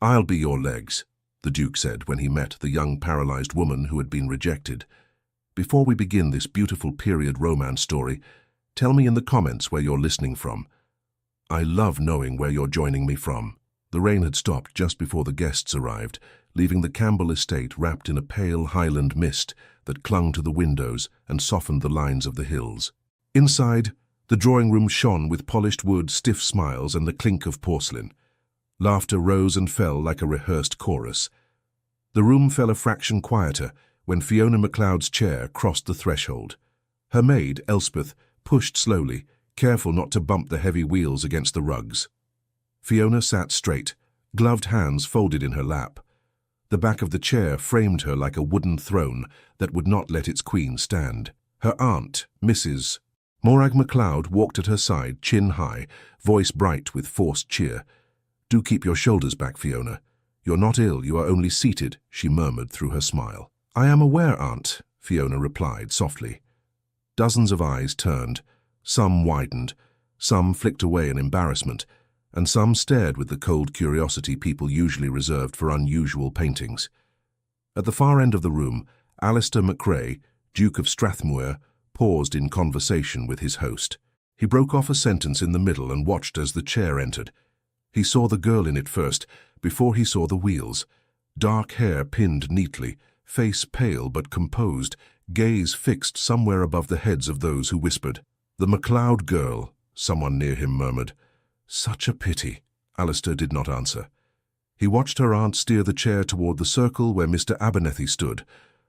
"I'll be your legs," the Duke said when he met the young paralyzed woman who had been rejected. "Before we begin this beautiful period romance story, tell me in the comments where you're listening from. I love knowing where you're joining me from." The rain had stopped just before the guests arrived, leaving the Campbell estate wrapped in a pale highland mist that clung to the windows and softened the lines of the hills. Inside, the drawing room shone with polished wood, stiff smiles, and the clink of porcelain. Laughter rose and fell like a rehearsed chorus. The room fell a fraction quieter when Fiona MacLeod's chair crossed the threshold. Her maid, Elspeth, pushed slowly, careful not to bump the heavy wheels against the rugs. Fiona sat straight, gloved hands folded in her lap. The back of the chair framed her like a wooden throne that would not let its queen stand. Her aunt, Mrs. Morag MacLeod, walked at her side, chin high, voice bright with forced cheer. "Do keep your shoulders back, Fiona. You're not ill, you are only seated," she murmured through her smile. "I am aware, Aunt," Fiona replied softly. Dozens of eyes turned. Some widened, some flicked away in embarrassment, and some stared with the cold curiosity people usually reserved for unusual paintings. At the far end of the room, Alistair MacRae, Duke of Strathmuir, paused in conversation with his host. He broke off a sentence in the middle and watched as the chair entered. He saw the girl in it first, before he saw the wheels. Dark hair pinned neatly, face pale but composed, gaze fixed somewhere above the heads of those who whispered. "The MacLeod girl," someone near him murmured. "Such a pity." Alistair did not answer. He watched her aunt steer the chair toward the circle where Mr. Abernethy stood,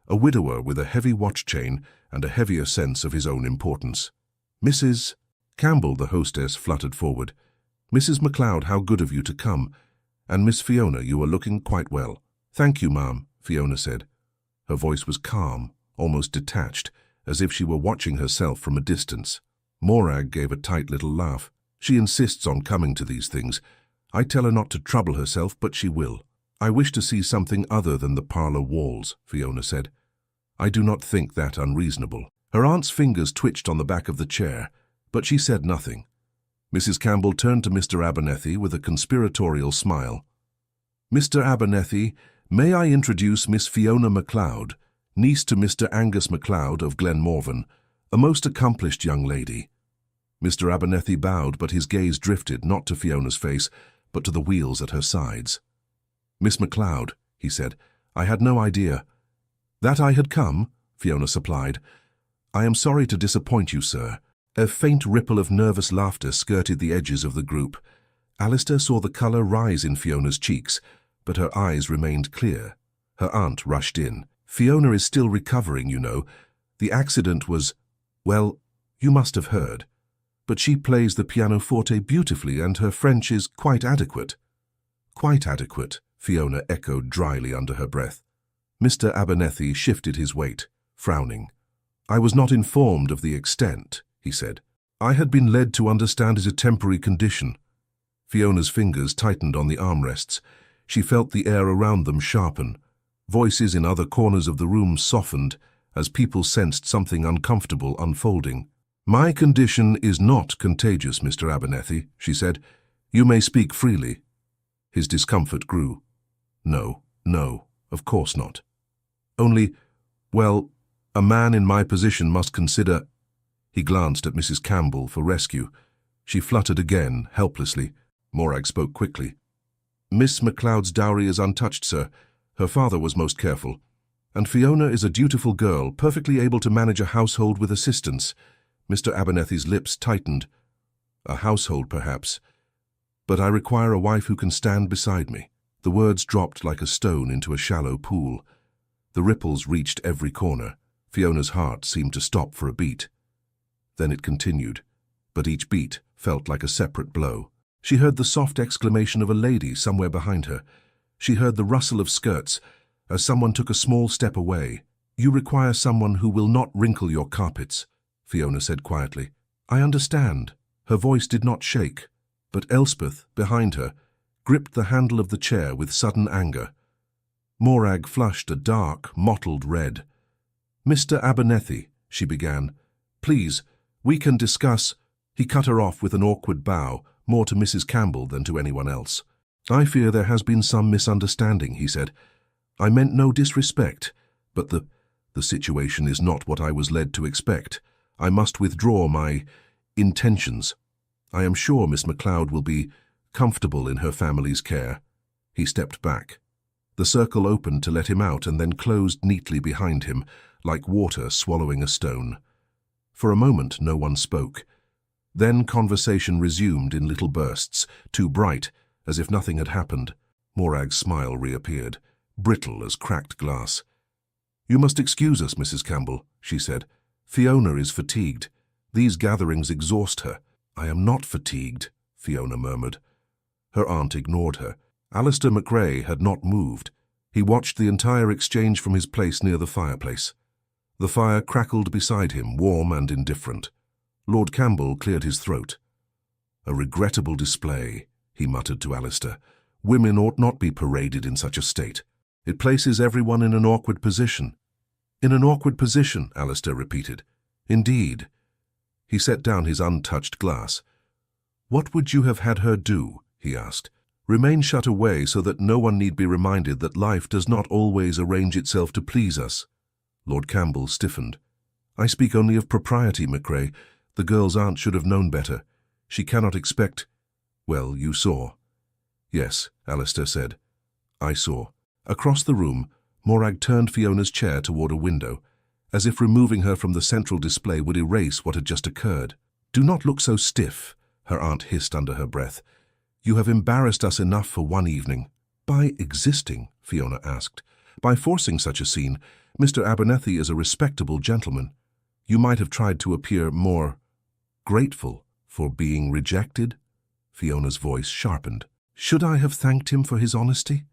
a widower with a heavy watch chain and a heavier sense of his own importance. "Mrs. Campbell," the hostess fluttered forward. "Mrs. MacLeod, how good of you to come. And Miss Fiona, you are looking quite well." "Thank you, ma'am," Fiona said. Her voice was calm, almost detached, as if she were watching herself from a distance. Morag gave a tight little laugh. "She insists on coming to these things. I tell her not to trouble herself, but she will." "I wish to see something other than the parlour walls," Fiona said. "I do not think that unreasonable." Her aunt's fingers twitched on the back of the chair, but she said nothing. Mrs. Campbell turned to Mr. Abernethy with a conspiratorial smile. "Mr. Abernethy, may I introduce Miss Fiona MacLeod, niece to Mr. Angus MacLeod of Glenmorvan, a most accomplished young lady." Mr. Abernethy bowed, but his gaze drifted not to Fiona's face, but to the wheels at her sides. "Miss MacLeod," he said, "I had no idea." "That I had come," Fiona supplied. "I am sorry to disappoint you, sir." A faint ripple of nervous laughter skirted the edges of the group. Alistair saw the colour rise in Fiona's cheeks, but her eyes remained clear. Her aunt rushed in. "Fiona is still recovering, you know. The accident was, well, you must have heard. But she plays the pianoforte beautifully and her French is quite adequate." "Quite adequate," Fiona echoed dryly under her breath. Mr. Abernethy shifted his weight, frowning. "I was not informed of the extent," he said. "I had been led to understand it a temporary condition." Fiona's fingers tightened on the armrests. She felt the air around them sharpen. Voices in other corners of the room softened as people sensed something uncomfortable unfolding. "My condition is not contagious, Mr. Abernethy," she said. "You may speak freely." His discomfort grew. No, of course not. "Only, well, a man in my position must consider—" He glanced at Mrs. Campbell for rescue. She fluttered again, helplessly. Morag spoke quickly. "Miss MacLeod's dowry is untouched, sir. Her father was most careful. And Fiona is a dutiful girl, perfectly able to manage a household with assistance." Mr. Abernethy's lips tightened. "A household, perhaps. But I require a wife who can stand beside me." The words dropped like a stone into a shallow pool. The ripples reached every corner. Fiona's heart seemed to stop for a beat. Then it continued, but each beat felt like a separate blow. She heard the soft exclamation of a lady somewhere behind her. She heard the rustle of skirts as someone took a small step away. "You require someone who will not wrinkle your carpets," Fiona said quietly. "I understand." Her voice did not shake, but Elspeth, behind her, gripped the handle of the chair with sudden anger. Morag flushed a dark, mottled red. "Mr. Abernethy," she began, "please, we can discuss—" He cut her off with an awkward bow, more to Mrs. Campbell than to anyone else. I fear there has been some misunderstanding, he said. I meant no disrespect, but the situation is not what I was led to expect. I must withdraw my intentions. I am sure Miss MacLeod will be comfortable in her family's care. He stepped back. The circle opened to let him out and then closed neatly behind him, like water swallowing a stone. For a moment no one spoke. Then conversation resumed in little bursts, too bright, as if nothing had happened. Morag's smile reappeared, brittle as cracked glass. "You must excuse us, Mrs. Campbell," she said. "Fiona is fatigued. These gatherings exhaust her." "I am not fatigued," Fiona murmured. Her aunt ignored her. Alistair MacRae had not moved. He watched the entire exchange from his place near the fireplace. The fire crackled beside him, warm and indifferent. Lord Campbell cleared his throat. "A regrettable display," he muttered to Alistair. "Women ought not be paraded in such a state. It places everyone in an awkward position." "In an awkward position," Alistair repeated. "Indeed." He set down his untouched glass. "What would you have had her do?" he asked. "Remain shut away so that no one need be reminded that life does not always arrange itself to please us." Lord Campbell stiffened. "I speak only of propriety, MacRae. The girl's aunt should have known better. She cannot expect—" "Well, you saw." "Yes," Alistair said. "I saw." Across the room, Morag turned Fiona's chair toward a window, as if removing her from the central display would erase what had just occurred. "Do not look so stiff," her aunt hissed under her breath. "You have embarrassed us enough for one evening." "By existing?" Fiona asked. "By forcing such a scene? Mr. Abernethy is a respectable gentleman. You might have tried to appear more grateful for being rejected." Fiona's voice sharpened. "Should I have thanked him for his honesty?"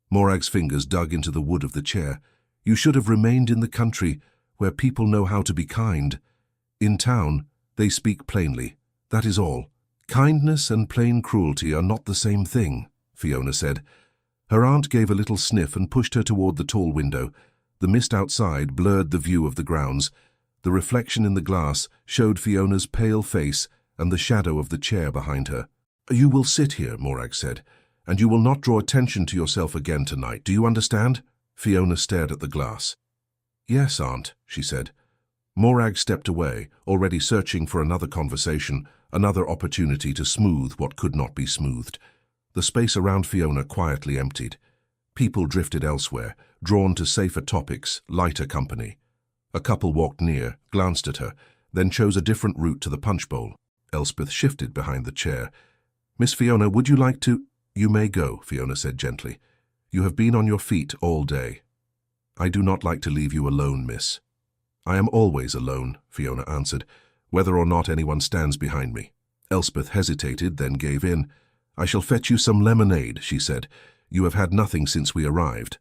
Morag's fingers dug into the wood of the chair. "You should have remained in the country, where people know how to be kind. In town, they speak plainly. That is all." "Kindness and plain cruelty are not the same thing," Fiona said. Her aunt gave a little sniff and pushed her toward the tall window. The mist outside blurred the view of the grounds. The reflection in the glass showed Fiona's pale face and the shadow of the chair behind her. "You will sit here," Morag said, "and you will not draw attention to yourself again tonight. Do you understand?" Fiona stared at the glass. "Yes, Aunt," she said. Morag stepped away, already searching for another conversation, another opportunity to smooth what could not be smoothed. The space around Fiona quietly emptied. People drifted elsewhere, drawn to safer topics, lighter company. A couple walked near, glanced at her, then chose a different route to the punch bowl. Elspeth shifted behind the chair. "Miss Fiona, would you like to—" "You may go," Fiona said gently. "You have been on your feet all day." "I do not like to leave you alone, miss." "I am always alone," Fiona answered, "whether or not anyone stands behind me." Elspeth hesitated, then gave in. "I shall fetch you some lemonade," she said. "You have had nothing since we arrived."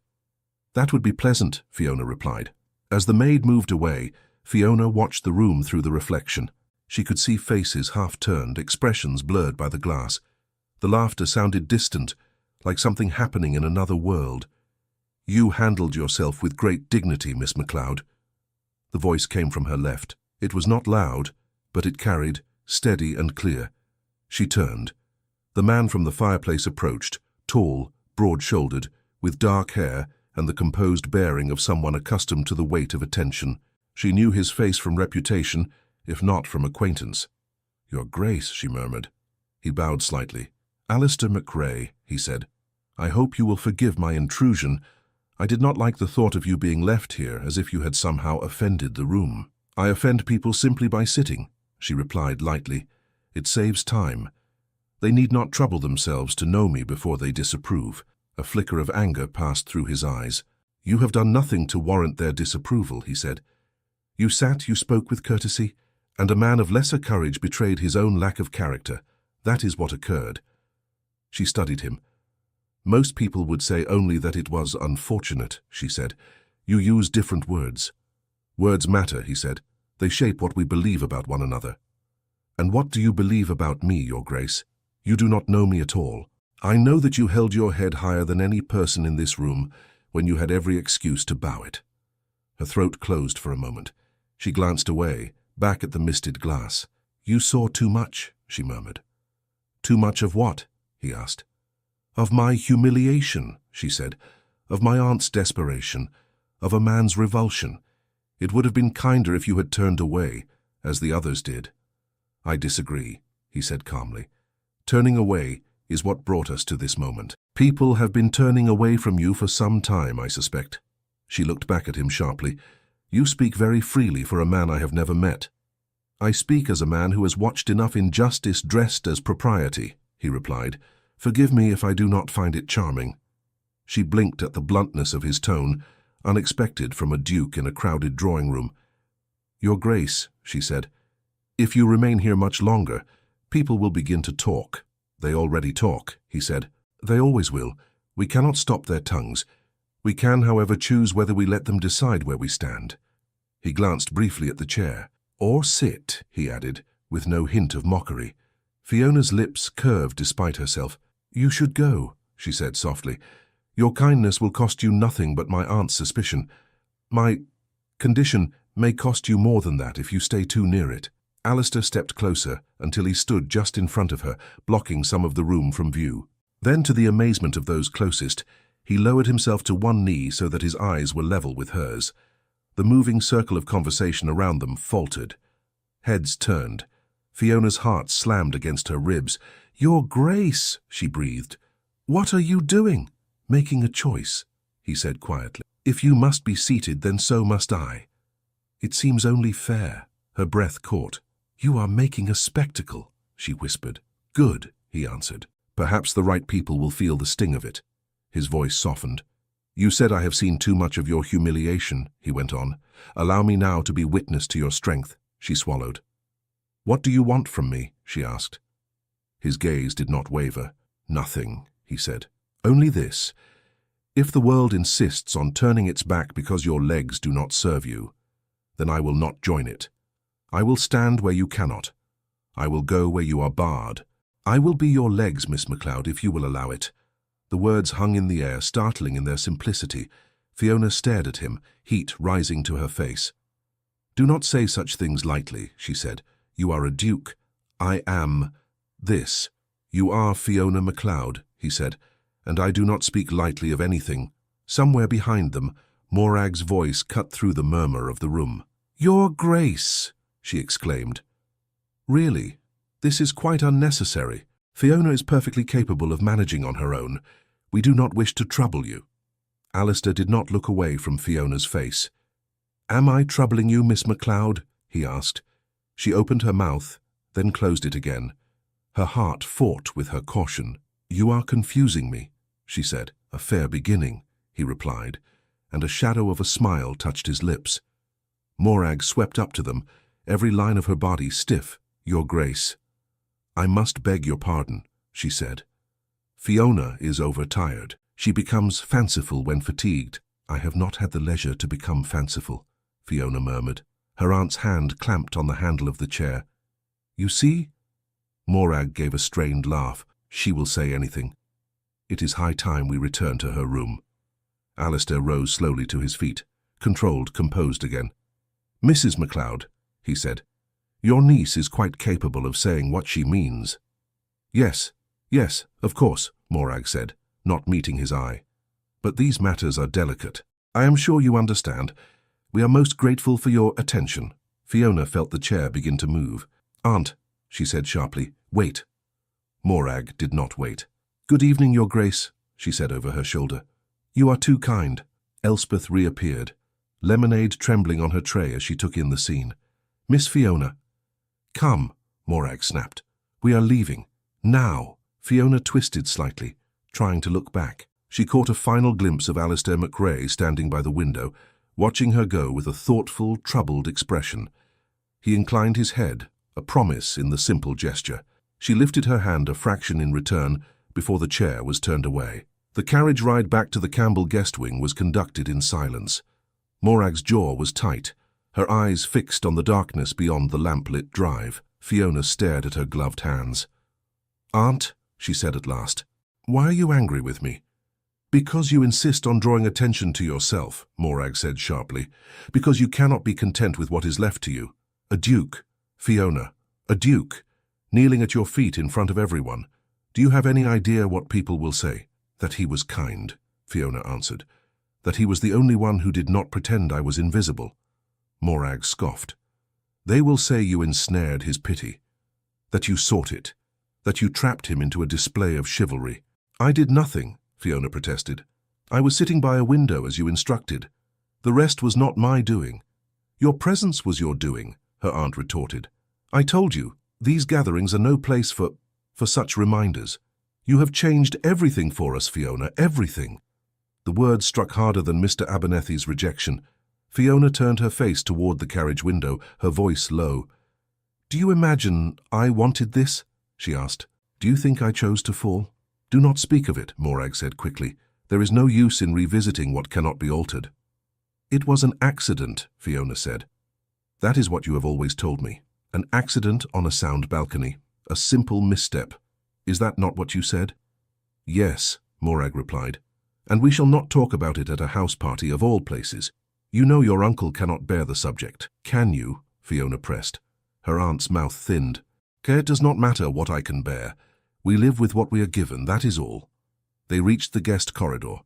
"That would be pleasant," Fiona replied. As the maid moved away, Fiona watched the room through the reflection. She could see faces half-turned, expressions blurred by the glass. The laughter sounded distant, like something happening in another world. "You handled yourself with great dignity, Miss MacLeod." The voice came from her left. It was not loud, but it carried, steady and clear. She turned. The man from the fireplace approached, tall, broad-shouldered, with dark hair and the composed bearing of someone accustomed to the weight of attention. She knew his face from reputation, if not from acquaintance. "Your Grace," she murmured. He bowed slightly. "Alistair MacRae," he said. "I hope you will forgive my intrusion. I did not like the thought of you being left here as if you had somehow offended the room." "I offend people simply by sitting," she replied lightly. "It saves time. They need not trouble themselves to know me before they disapprove." A flicker of anger passed through his eyes. "You have done nothing to warrant their disapproval," he said. "You sat, you spoke with courtesy, and a man of lesser courage betrayed his own lack of character. That is what occurred." She studied him. "Most people would say only that it was unfortunate," she said. "You use different words." "Words matter," he said. "They shape what we believe about one another." "And what do you believe about me, Your Grace? You do not know me at all. I know that you held your head higher than any person in this room when you had every excuse to bow it." Her throat closed for a moment. She glanced away, back at the misted glass. "You saw too much," she murmured. "Too much of what?" he asked. Of my humiliation, she said, of my aunt's desperation, of a man's revulsion. It would have been kinder if you had turned away, as the others did. I disagree, he said calmly. Turning away is what brought us to this moment. People have been turning away from you for some time, I suspect. She looked back at him sharply. You speak very freely for a man I have never met. I speak as a man who has watched enough injustice dressed as propriety, he replied. Forgive me if I do not find it charming. She blinked at the bluntness of his tone, unexpected from a duke in a crowded drawing room. Your Grace, she said, if you remain here much longer, people will begin to talk. They already talk, he said. They always will. We cannot stop their tongues. We can, however, choose whether we let them decide where we stand. He glanced briefly at the chair. Or sit, he added, with no hint of mockery. Fiona's lips curved despite herself. You should go, she said softly. Your kindness will cost you nothing but my aunt's suspicion. My condition may cost you more than that if you stay too near it. Alistair stepped closer until he stood just in front of her, blocking some of the room from view. Then, to the amazement of those closest, he lowered himself to one knee so that his eyes were level with hers. The moving circle of conversation around them faltered. Heads turned. Fiona's heart slammed against her ribs. Your Grace, she breathed. What are you doing? Making a choice, he said quietly. If you must be seated, then so must I. It seems only fair. Her breath caught. You are making a spectacle, she whispered. Good, he answered. Perhaps the right people will feel the sting of it. His voice softened. You said I have seen too much of your humiliation, he went on. Allow me now to be witness to your strength, she swallowed. What do you want from me? She asked. His gaze did not waver. Nothing, he said. Only this. If the world insists on turning its back because your legs do not serve you, then I will not join it. I will stand where you cannot. I will go where you are barred. I will be your legs, Miss MacLeod, if you will allow it. The words hung in the air, startling in their simplicity. Fiona stared at him, heat rising to her face. Do not say such things lightly, she said. You are a duke. I am this. You are Fiona MacLeod, he said, and I do not speak lightly of anything. Somewhere behind them, Morag's voice cut through the murmur of the room. Your Grace, she exclaimed. Really? This is quite unnecessary. Fiona is perfectly capable of managing on her own. We do not wish to trouble you. Alistair did not look away from Fiona's face. Am I troubling you, Miss MacLeod? He asked. She opened her mouth, then closed it again. Her heart fought with her caution. You are confusing me, she said. A fair beginning, he replied, and a shadow of a smile touched his lips. Morag swept up to them, every line of her body stiff. Your Grace. I must beg your pardon, she said. Fiona is overtired. She becomes fanciful when fatigued. I have not had the leisure to become fanciful, Fiona murmured. Her aunt's hand clamped on the handle of the chair. You see? Morag gave a strained laugh. She will say anything. It is high time we return to her room. Alistair rose slowly to his feet, controlled, composed again. Mrs. MacLeod, he said, your niece is quite capable of saying what she means. Yes, of course, Morag said, not meeting his eye. But these matters are delicate. I am sure you understand. We are most grateful for your attention. Fiona felt the chair begin to move. Aunt, she said sharply, wait. Morag did not wait. Good evening, Your Grace, she said over her shoulder. You are too kind. Elspeth reappeared, lemonade trembling on her tray as she took in the scene. Miss Fiona. Come, Morag snapped. We are leaving. Now. Fiona twisted slightly, trying to look back. She caught a final glimpse of Alistair MacRae standing by the window, watching her go with a thoughtful, troubled expression. He inclined his head, a promise in the simple gesture. She lifted her hand a fraction in return before the chair was turned away. The carriage ride back to the Campbell guest wing was conducted in silence. Morag's jaw was tight, her eyes fixed on the darkness beyond the lamp-lit drive. Fiona stared at her gloved hands. Aunt, she said at last, why are you angry with me? Because you insist on drawing attention to yourself, Morag said sharply. Because you cannot be content with what is left to you. A duke, Fiona, a duke, kneeling at your feet in front of everyone. Do you have any idea what people will say? That he was kind, Fiona answered. That he was the only one who did not pretend I was invisible. Morag scoffed. They will say you ensnared his pity. That you sought it. That you trapped him into a display of chivalry. I did nothing, Fiona protested. I was sitting by a window as you instructed. The rest was not my doing. Your presence was your doing, her aunt retorted. I told you, these gatherings are no place for such reminders. You have changed everything for us, Fiona, everything. The words struck harder than Mr. Abernethy's rejection. Fiona turned her face toward the carriage window, her voice low. Do you imagine I wanted this? She asked. Do you think I chose to fall? Do not speak of it, Morag said quickly. There is no use in revisiting what cannot be altered. It was an accident, Fiona said. That is what you have always told me. An accident on a sound balcony. A simple misstep. Is that not what you said? Yes, Morag replied. And we shall not talk about it at a house party of all places. You know your uncle cannot bear the subject. Can you? Fiona pressed. Her aunt's mouth thinned. It does not matter what I can bear. We live with what we are given, that is all. They reached the guest corridor.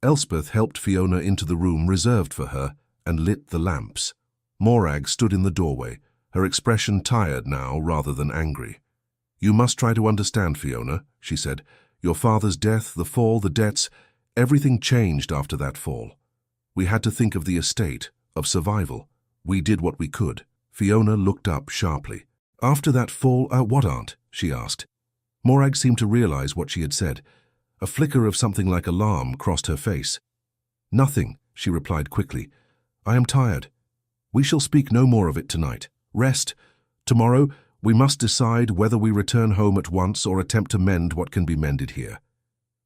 Elspeth helped Fiona into the room reserved for her and lit the lamps. Morag stood in the doorway, her expression tired now rather than angry. You must try to understand, Fiona, she said. Your father's death, the fall, the debts, everything changed after that fall. We had to think of the estate, of survival. We did what we could. Fiona looked up sharply. After that fall, what, Aunt? She asked. Morag seemed to realize what she had said. A flicker of something like alarm crossed her face. Nothing, she replied quickly. I am tired. We shall speak no more of it tonight. Rest. Tomorrow, we must decide whether we return home at once or attempt to mend what can be mended here.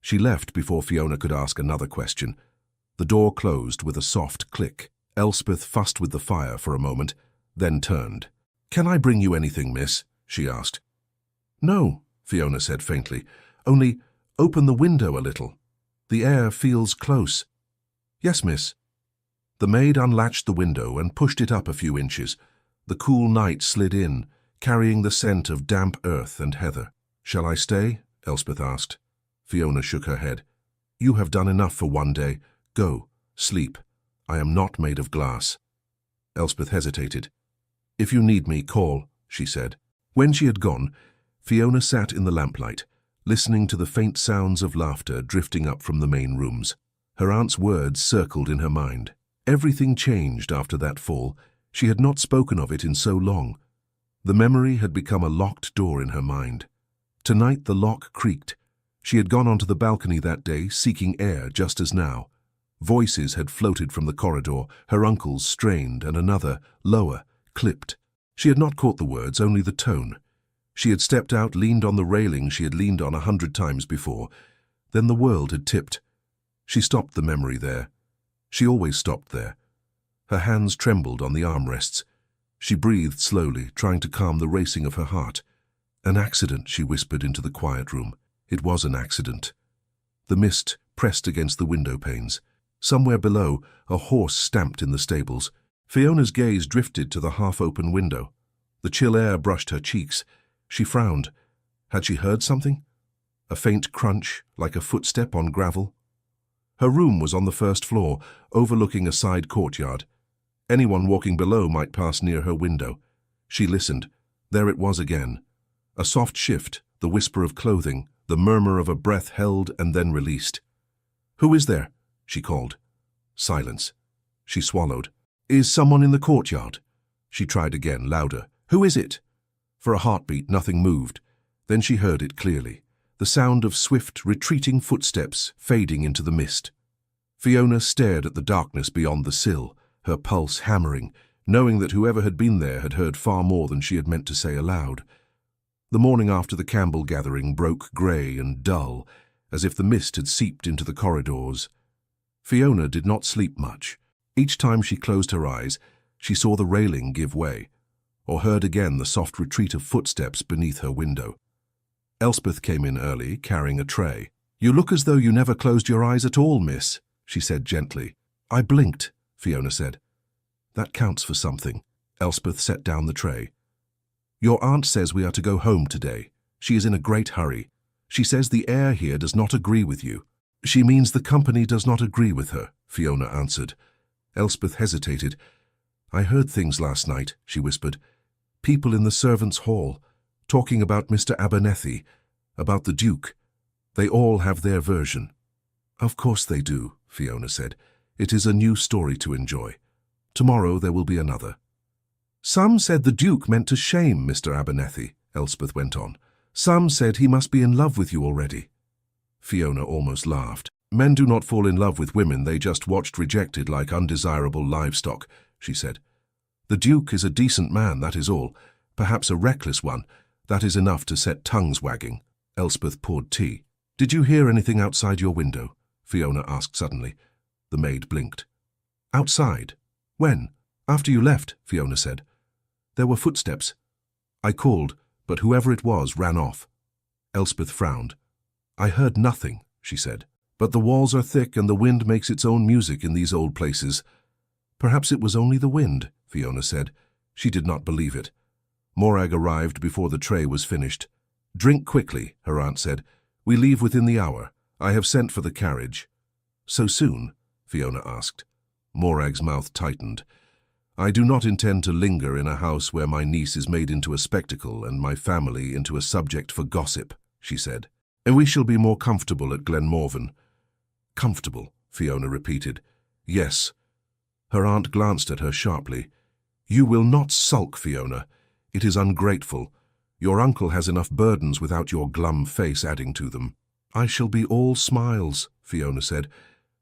She left before Fiona could ask another question. The door closed with a soft click. Elspeth fussed with the fire for a moment, then turned. Can I bring you anything, miss? She asked. No, Fiona said faintly. Only open the window a little. The air feels close. Yes, miss. The maid unlatched the window and pushed it up a few inches. The cool night slid in, carrying the scent of damp earth and heather. Shall I stay? Elspeth asked. Fiona shook her head. You have done enough for one day. Go, sleep. I am not made of glass. Elspeth hesitated. If you need me, call, she said. When she had gone, Fiona sat in the lamplight, listening to the faint sounds of laughter drifting up from the main rooms. Her aunt's words circled in her mind. Everything changed after that fall. She had not spoken of it in so long. The memory had become a locked door in her mind. Tonight the lock creaked. She had gone onto the balcony that day, seeking air just as now. Voices had floated from the corridor, her uncle's strained and another, lower, clipped. She had not caught the words, only the tone. She had stepped out, leaned on the railing she had leaned on 100 times before. Then the world had tipped. She stopped the memory there. She always stopped there. Her hands trembled on the armrests. She breathed slowly, trying to calm the racing of her heart. An accident, she whispered into the quiet room. It was an accident. The mist pressed against the window panes. Somewhere below, a horse stamped in the stables. Fiona's gaze drifted to the half-open window. The chill air brushed her cheeks. She frowned. Had she heard something? A faint crunch, like a footstep on gravel? Her room was on the first floor, overlooking a side courtyard. Anyone walking below might pass near her window. She listened. There it was again. A soft shift, the whisper of clothing, the murmur of a breath held and then released. "Who is there?" she called. Silence. She swallowed. "Is someone in the courtyard?" She tried again, louder. "Who is it?" For a heartbeat, nothing moved. Then she heard it clearly. The sound of swift, retreating footsteps fading into the mist. Fiona stared at the darkness beyond the sill, her pulse hammering, knowing that whoever had been there had heard far more than she had meant to say aloud. The morning after the Campbell gathering broke grey and dull, as if the mist had seeped into the corridors. Fiona did not sleep much. Each time she closed her eyes, she saw the railing give way, or heard again the soft retreat of footsteps beneath her window. Elspeth came in early, carrying a tray. "You look as though you never closed your eyes at all, miss," she said gently. "I blinked," Fiona said. "That counts for something." Elspeth set down the tray. "Your aunt says we are to go home today. She is in a great hurry. She says the air here does not agree with you. She means the company does not agree with her, Fiona answered. Elspeth hesitated. I heard things last night, she whispered. People in the servants' hall, talking about Mr. Abernethy, about the Duke. They all have their version. Of course they do, Fiona said. It is a new story to enjoy. Tomorrow there will be another. Some said the Duke meant to shame Mr. Abernethy, Elspeth went on. Some said he must be in love with you already. Fiona almost laughed. Men do not fall in love with women they just watched rejected like undesirable livestock, she said. The Duke is a decent man, that is all. Perhaps a reckless one. That is enough to set tongues wagging. Elspeth poured tea. Did you hear anything outside your window? Fiona asked suddenly. The maid blinked. Outside? When? After you left, Fiona said. There were footsteps. I called, but whoever it was ran off. Elspeth frowned. I heard nothing, she said. But the walls are thick and the wind makes its own music in these old places. Perhaps it was only the wind, Fiona said. She did not believe it. Morag arrived before the tray was finished. Drink quickly, her aunt said. We leave within the hour. I have sent for the carriage. So soon? Fiona asked. Morag's mouth tightened. I do not intend to linger in a house where my niece is made into a spectacle and my family into a subject for gossip, she said. And we shall be more comfortable at Glenmorven. Comfortable, Fiona repeated. Yes. Her aunt glanced at her sharply. You will not sulk, Fiona. It is ungrateful. Your uncle has enough burdens without your glum face adding to them. I shall be all smiles, Fiona said.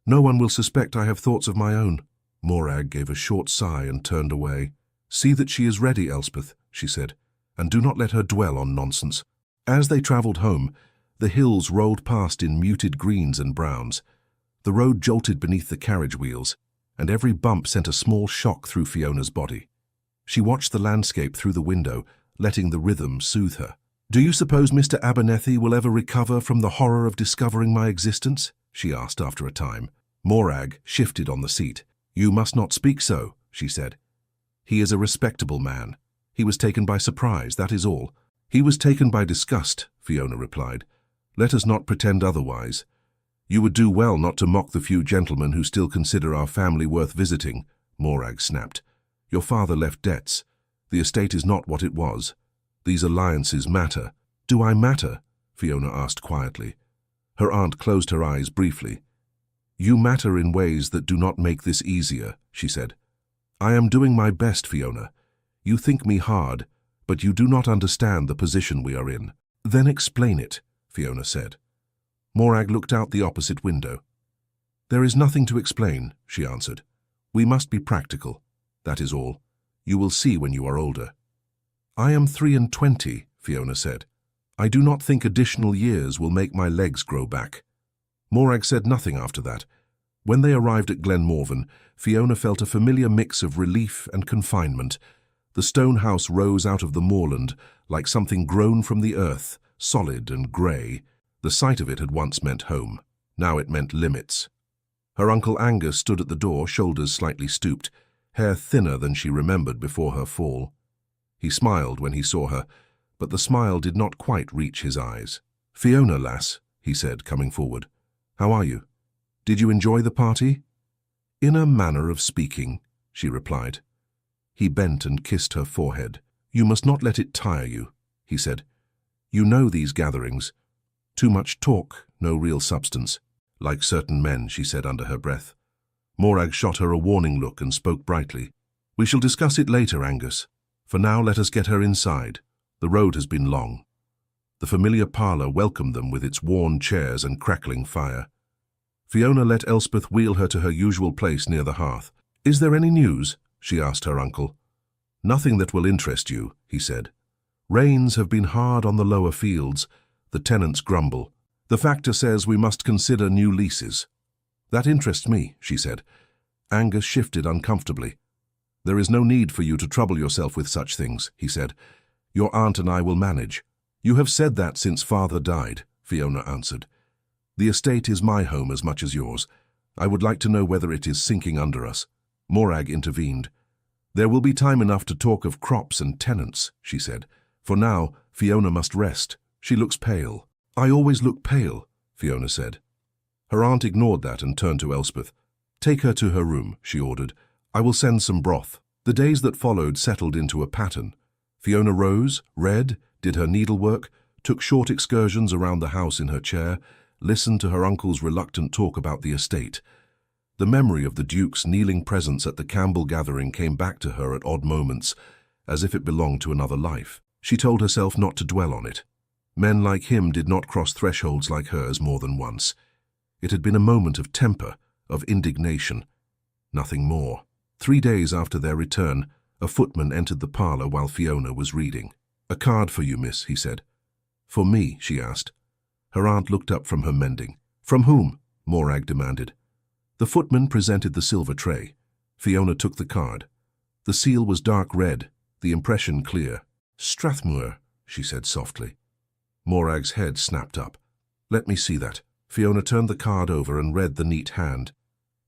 No one will suspect I have thoughts of my own. Morag gave a short sigh and turned away. See that she is ready, Elspeth, she said, and do not let her dwell on nonsense. As they travelled home, the hills rolled past in muted greens and browns. The road jolted beneath the carriage wheels, and every bump sent a small shock through Fiona's body. She watched the landscape through the window, letting the rhythm soothe her. Do you suppose Mr. Abernethy will ever recover from the horror of discovering my existence? She asked after a time. Morag shifted on the seat. You must not speak so, she said. He is a respectable man. He was taken by surprise, that is all. He was taken by disgust, Fiona replied. Let us not pretend otherwise. You would do well not to mock the few gentlemen who still consider our family worth visiting, Morag snapped. Your father left debts. The estate is not what it was. These alliances matter. Do I matter? Fiona asked quietly. Her aunt closed her eyes briefly. You matter in ways that do not make this easier, she said. I am doing my best, Fiona. You think me hard, but you do not understand the position we are in. Then explain it, Fiona said. Morag looked out the opposite window. There is nothing to explain, she answered. We must be practical. That is all. You will see when you are older. I am 23, Fiona said. I do not think additional years will make my legs grow back. Morag said nothing after that. When they arrived at Glenmorven, Fiona felt a familiar mix of relief and confinement. The stone house rose out of the moorland like something grown from the earth, solid and grey. The sight of it had once meant home. Now it meant limits. Her Uncle Angus stood at the door, shoulders slightly stooped, hair thinner than she remembered before her fall. He smiled when he saw her, but the smile did not quite reach his eyes. Fiona, lass, he said, coming forward. How are you? Did you enjoy the party? In a manner of speaking, she replied. He bent and kissed her forehead. You must not let it tire you, he said. You know these gatherings. Too much talk, no real substance. Like certain men, she said under her breath. Morag shot her a warning look and spoke brightly. We shall discuss it later, Angus. For now, let us get her inside. The road has been long. The familiar parlour welcomed them with its worn chairs and crackling fire. Fiona let Elspeth wheel her to her usual place near the hearth. Is there any news? She asked her uncle. Nothing that will interest you, he said. Rains have been hard on the lower fields. The tenants grumble. The factor says we must consider new leases. That interests me, she said. Angus shifted uncomfortably. There is no need for you to trouble yourself with such things, he said. Your aunt and I will manage. You have said that since father died, Fiona answered. The estate is my home as much as yours. I would like to know whether it is sinking under us. Morag intervened. There will be time enough to talk of crops and tenants, she said. For now, Fiona must rest. She looks pale. I always look pale, Fiona said. Her aunt ignored that and turned to Elspeth. Take her to her room, she ordered. I will send some broth. The days that followed settled into a pattern. Fiona rose, read, did her needlework, took short excursions around the house in her chair, listened to her uncle's reluctant talk about the estate. The memory of the Duke's kneeling presence at the Campbell gathering came back to her at odd moments, as if it belonged to another life. She told herself not to dwell on it. Men like him did not cross thresholds like hers more than once. It had been a moment of temper, of indignation. Nothing more. 3 days after their return, a footman entered the parlour while Fiona was reading. "A card for you, miss," he said. "For me?" she asked. Her aunt looked up from her mending. "From whom?" Morag demanded. The footman presented the silver tray. Fiona took the card. The seal was dark red, the impression clear. "Strathmore," she said softly. Morag's head snapped up. "Let me see that." Fiona turned the card over and read the neat hand.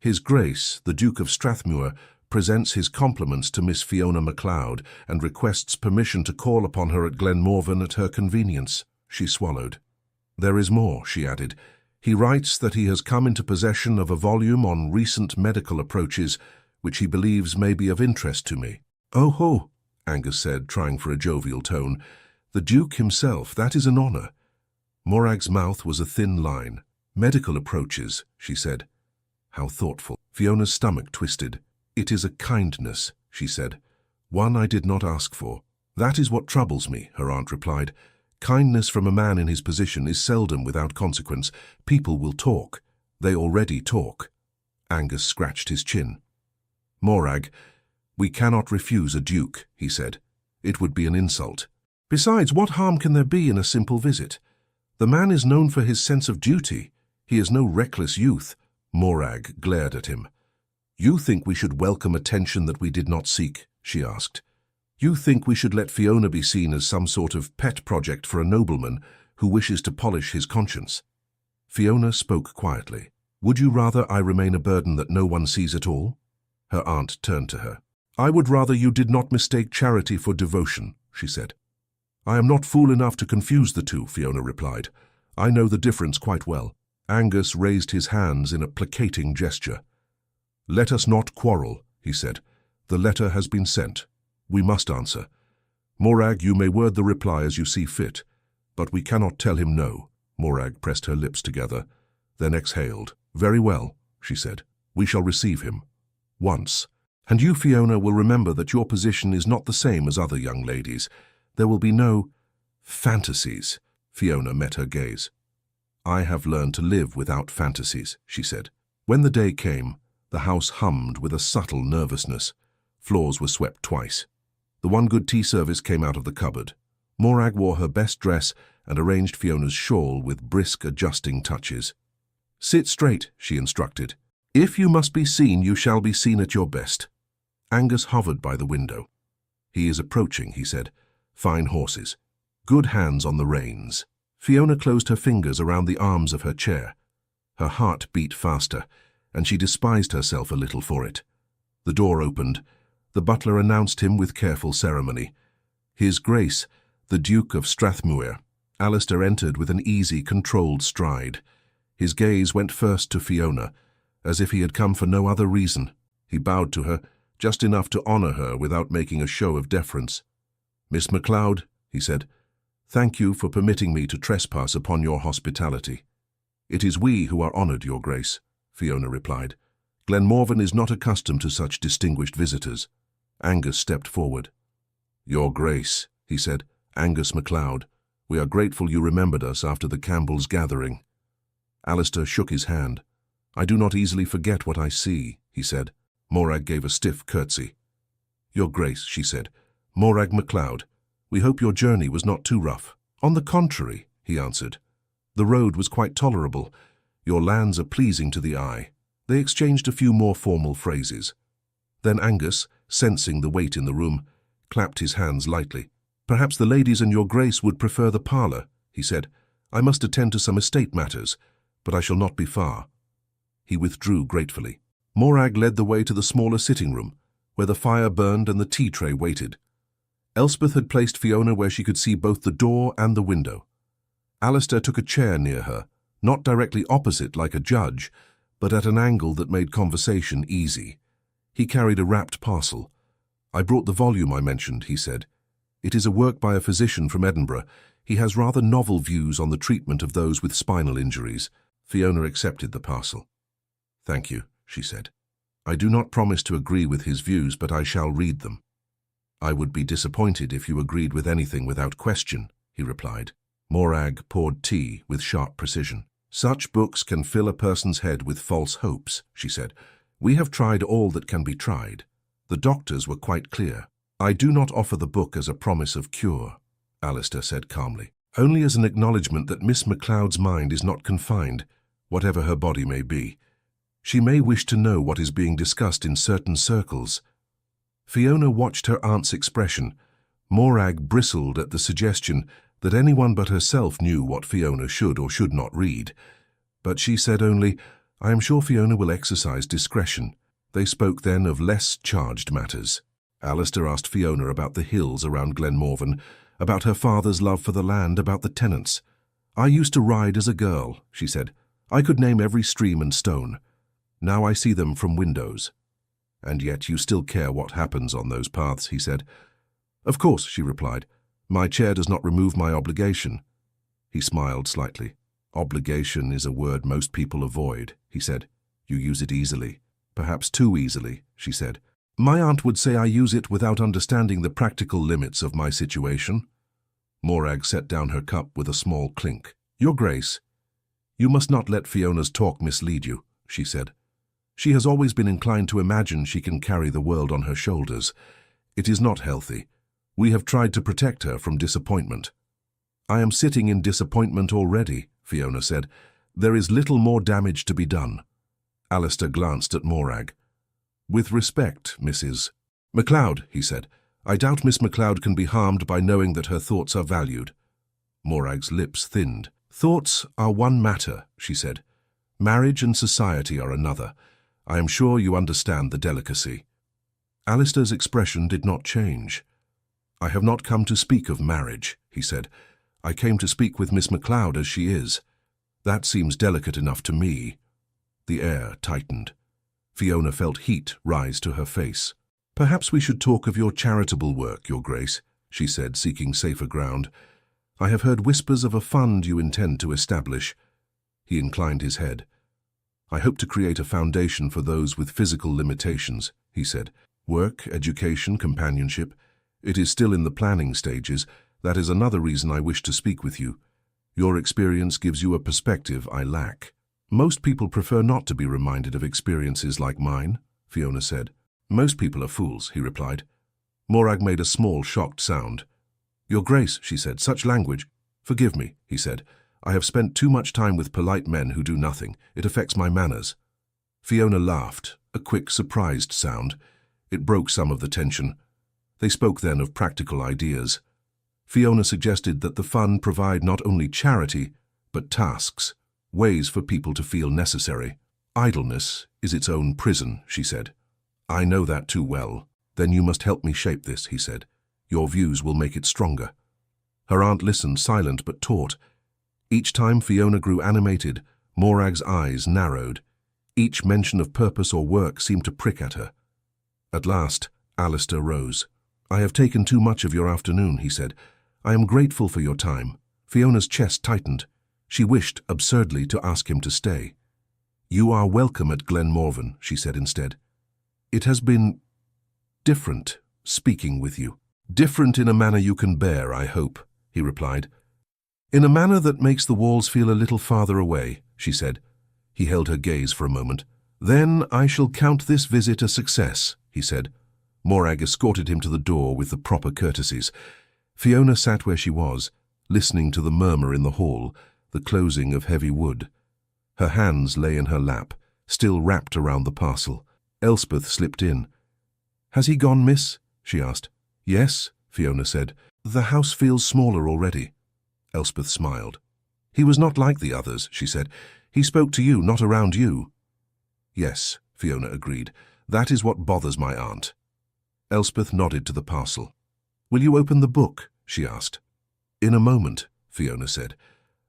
"His Grace, the Duke of Strathmore, presents his compliments to Miss Fiona MacLeod and requests permission to call upon her at Glenmorven at her convenience." She swallowed. "There is more," she added. "He writes that he has come into possession of a volume on recent medical approaches, which he believes may be of interest to me." "Oh ho," Angus said, trying for a jovial tone. "The Duke himself, that is an honour." Morag's mouth was a thin line. "Medical approaches," she said. How thoughtful. Fiona's stomach twisted. "It is a kindness," she said. "One I did not ask for." "That is what troubles me," her aunt replied. "Kindness from a man in his position is seldom without consequence. People will talk. They already talk." Angus scratched his chin. "Morag, we cannot refuse a duke," he said. "It would be an insult. Besides, what harm can there be in a simple visit? The man is known for his sense of duty. He is no reckless youth." Morag glared at him. "You think we should welcome attention that we did not seek?" she asked. "You think we should let Fiona be seen as some sort of pet project for a nobleman who wishes to polish his conscience?" Fiona spoke quietly. "Would you rather I remain a burden that no one sees at all?" Her aunt turned to her. "I would rather you did not mistake charity for devotion," she said. "I am not fool enough to confuse the two," Fiona replied. "I know the difference quite well." Angus raised his hands in a placating gesture. "Let us not quarrel," he said. "The letter has been sent. We must answer. Morag, you may word the reply as you see fit, but we cannot tell him no." Morag pressed her lips together, then exhaled. "Very well," she said. "We shall receive him. Once. And you, Fiona, will remember that your position is not the same as other young ladies. There will be no fantasies." Fiona met her gaze. "I have learned to live without fantasies," she said. When the day came, the house hummed with a subtle nervousness. Floors were swept twice. The one good tea service came out of the cupboard. Morag wore her best dress and arranged Fiona's shawl with brisk adjusting touches. "Sit straight," she instructed. "If you must be seen, you shall be seen at your best." Angus hovered by the window. "He is approaching," he said. "Fine horses. Good hands on the reins." Fiona closed her fingers around the arms of her chair. Her heart beat faster, and she despised herself a little for it. The door opened. The butler announced him with careful ceremony. His Grace, the Duke of Strathmore. Alistair entered with an easy, controlled stride. His gaze went first to Fiona, as if he had come for no other reason. He bowed to her, just enough to honour her without making a show of deference. "Miss MacLeod," he said, "thank you for permitting me to trespass upon your hospitality." "It is we who are honoured, Your Grace," Fiona replied. "Glenmorven is not accustomed to such distinguished visitors." Angus stepped forward. "Your Grace," he said, "Angus MacLeod, we are grateful you remembered us after the Campbell's gathering." Alistair shook his hand. "I do not easily forget what I see," he said. Morag gave a stiff curtsy. "Your Grace," she said, "Morag MacLeod, we hope your journey was not too rough." "On the contrary," he answered. "The road was quite tolerable. Your lands are pleasing to the eye." They exchanged a few more formal phrases. Then Angus, sensing the weight in the room, clapped his hands lightly. "Perhaps the ladies and your Grace would prefer the parlour," he said. "I must attend to some estate matters, but I shall not be far." He withdrew gratefully. Morag led the way to the smaller sitting room, where the fire burned and the tea tray waited. Elspeth had placed Fiona where she could see both the door and the window. Alistair took a chair near her, not directly opposite like a judge, but at an angle that made conversation easy. He carried a wrapped parcel. "I brought the volume I mentioned," he said. "It is a work by a physician from Edinburgh. He has rather novel views on the treatment of those with spinal injuries." Fiona accepted the parcel. "Thank you," she said. "I do not promise to agree with his views, but I shall read them." "I would be disappointed if you agreed with anything without question," he replied. Morag poured tea with sharp precision. "Such books can fill a person's head with false hopes," she said. "We have tried all that can be tried. The doctors were quite clear." "I do not offer the book as a promise of cure," Alistair said calmly. "Only as an acknowledgement that Miss MacLeod's mind is not confined, whatever her body may be. She may wish to know what is being discussed in certain circles." Fiona watched her aunt's expression. Morag bristled at the suggestion that anyone but herself knew what Fiona should or should not read. But she said only, "I am sure Fiona will exercise discretion." They spoke then of less charged matters. Alistair asked Fiona about the hills around Glenmorven, about her father's love for the land, about the tenants. "I used to ride as a girl," she said. "I could name every stream and stone. Now I see them from windows." "And yet you still care what happens on those paths," he said. "Of course," she replied. "My chair does not remove my obligation." He smiled slightly. "Obligation is a word most people avoid," he said. "You use it easily. Perhaps too easily," she said. "My aunt would say I use it without understanding the practical limits of my situation." Morag set down her cup with a small clink. "Your Grace, you must not let Fiona's talk mislead you," she said. "She has always been inclined to imagine she can carry the world on her shoulders. It is not healthy. We have tried to protect her from disappointment." "I am sitting in disappointment already," Fiona said. "There is little more damage to be done." Alistair glanced at Morag. "With respect, Mrs. MacLeod," he said, "I doubt Miss MacLeod can be harmed by knowing that her thoughts are valued." Morag's lips thinned. "Thoughts are one matter," she said. "Marriage and society are another. I am sure you understand the delicacy." Alistair's expression did not change. "I have not come to speak of marriage," he said. "I came to speak with Miss MacLeod as she is. That seems delicate enough to me." The air tightened. Fiona felt heat rise to her face. "Perhaps we should talk of your charitable work, Your Grace," she said, seeking safer ground. "I have heard whispers of a fund you intend to establish." He inclined his head. "I hope to create a foundation for those with physical limitations," he said. "Work, education, companionship. It is still in the planning stages. That is another reason I wish to speak with you. Your experience gives you a perspective I lack." "Most people prefer not to be reminded of experiences like mine," Fiona said. "Most people are fools," he replied. Morag made a small, shocked sound. "Your Grace," she said, "such language." "Forgive me," he said. "I have spent too much time with polite men who do nothing. It affects my manners." Fiona laughed, a quick, surprised sound. It broke some of the tension. They spoke then of practical ideas. Fiona suggested that the fund provide not only charity, but tasks, ways for people to feel necessary. "Idleness is its own prison," she said. "I know that too well. Then you must help me shape this," he said. "Your views will make it stronger." Her aunt listened, silent but taut. Each time Fiona grew animated, Morag's eyes narrowed. Each mention of purpose or work seemed to prick at her. At last, Alistair rose. "I have taken too much of your afternoon," he said. "I am grateful for your time." Fiona's chest tightened. She wished, absurdly, to ask him to stay. "You are welcome at Glenmorven," she said instead. "It has been different, speaking with you." "Different in a manner you can bear, I hope," he replied. "In a manner that makes the walls feel a little farther away," she said. He held her gaze for a moment. "Then I shall count this visit a success," he said. Morag escorted him to the door with the proper courtesies. Fiona sat where she was, listening to the murmur in the hall, the closing of heavy wood. Her hands lay in her lap, still wrapped around the parcel. Elspeth slipped in. "Has he gone, miss?" she asked. "Yes," Fiona said. "The house feels smaller already." Elspeth smiled. "He was not like the others," she said. "He spoke to you, not around you." "Yes," Fiona agreed. "That is what bothers my aunt." Elspeth nodded to the parcel. "Will you open the book?" she asked. "In a moment," Fiona said.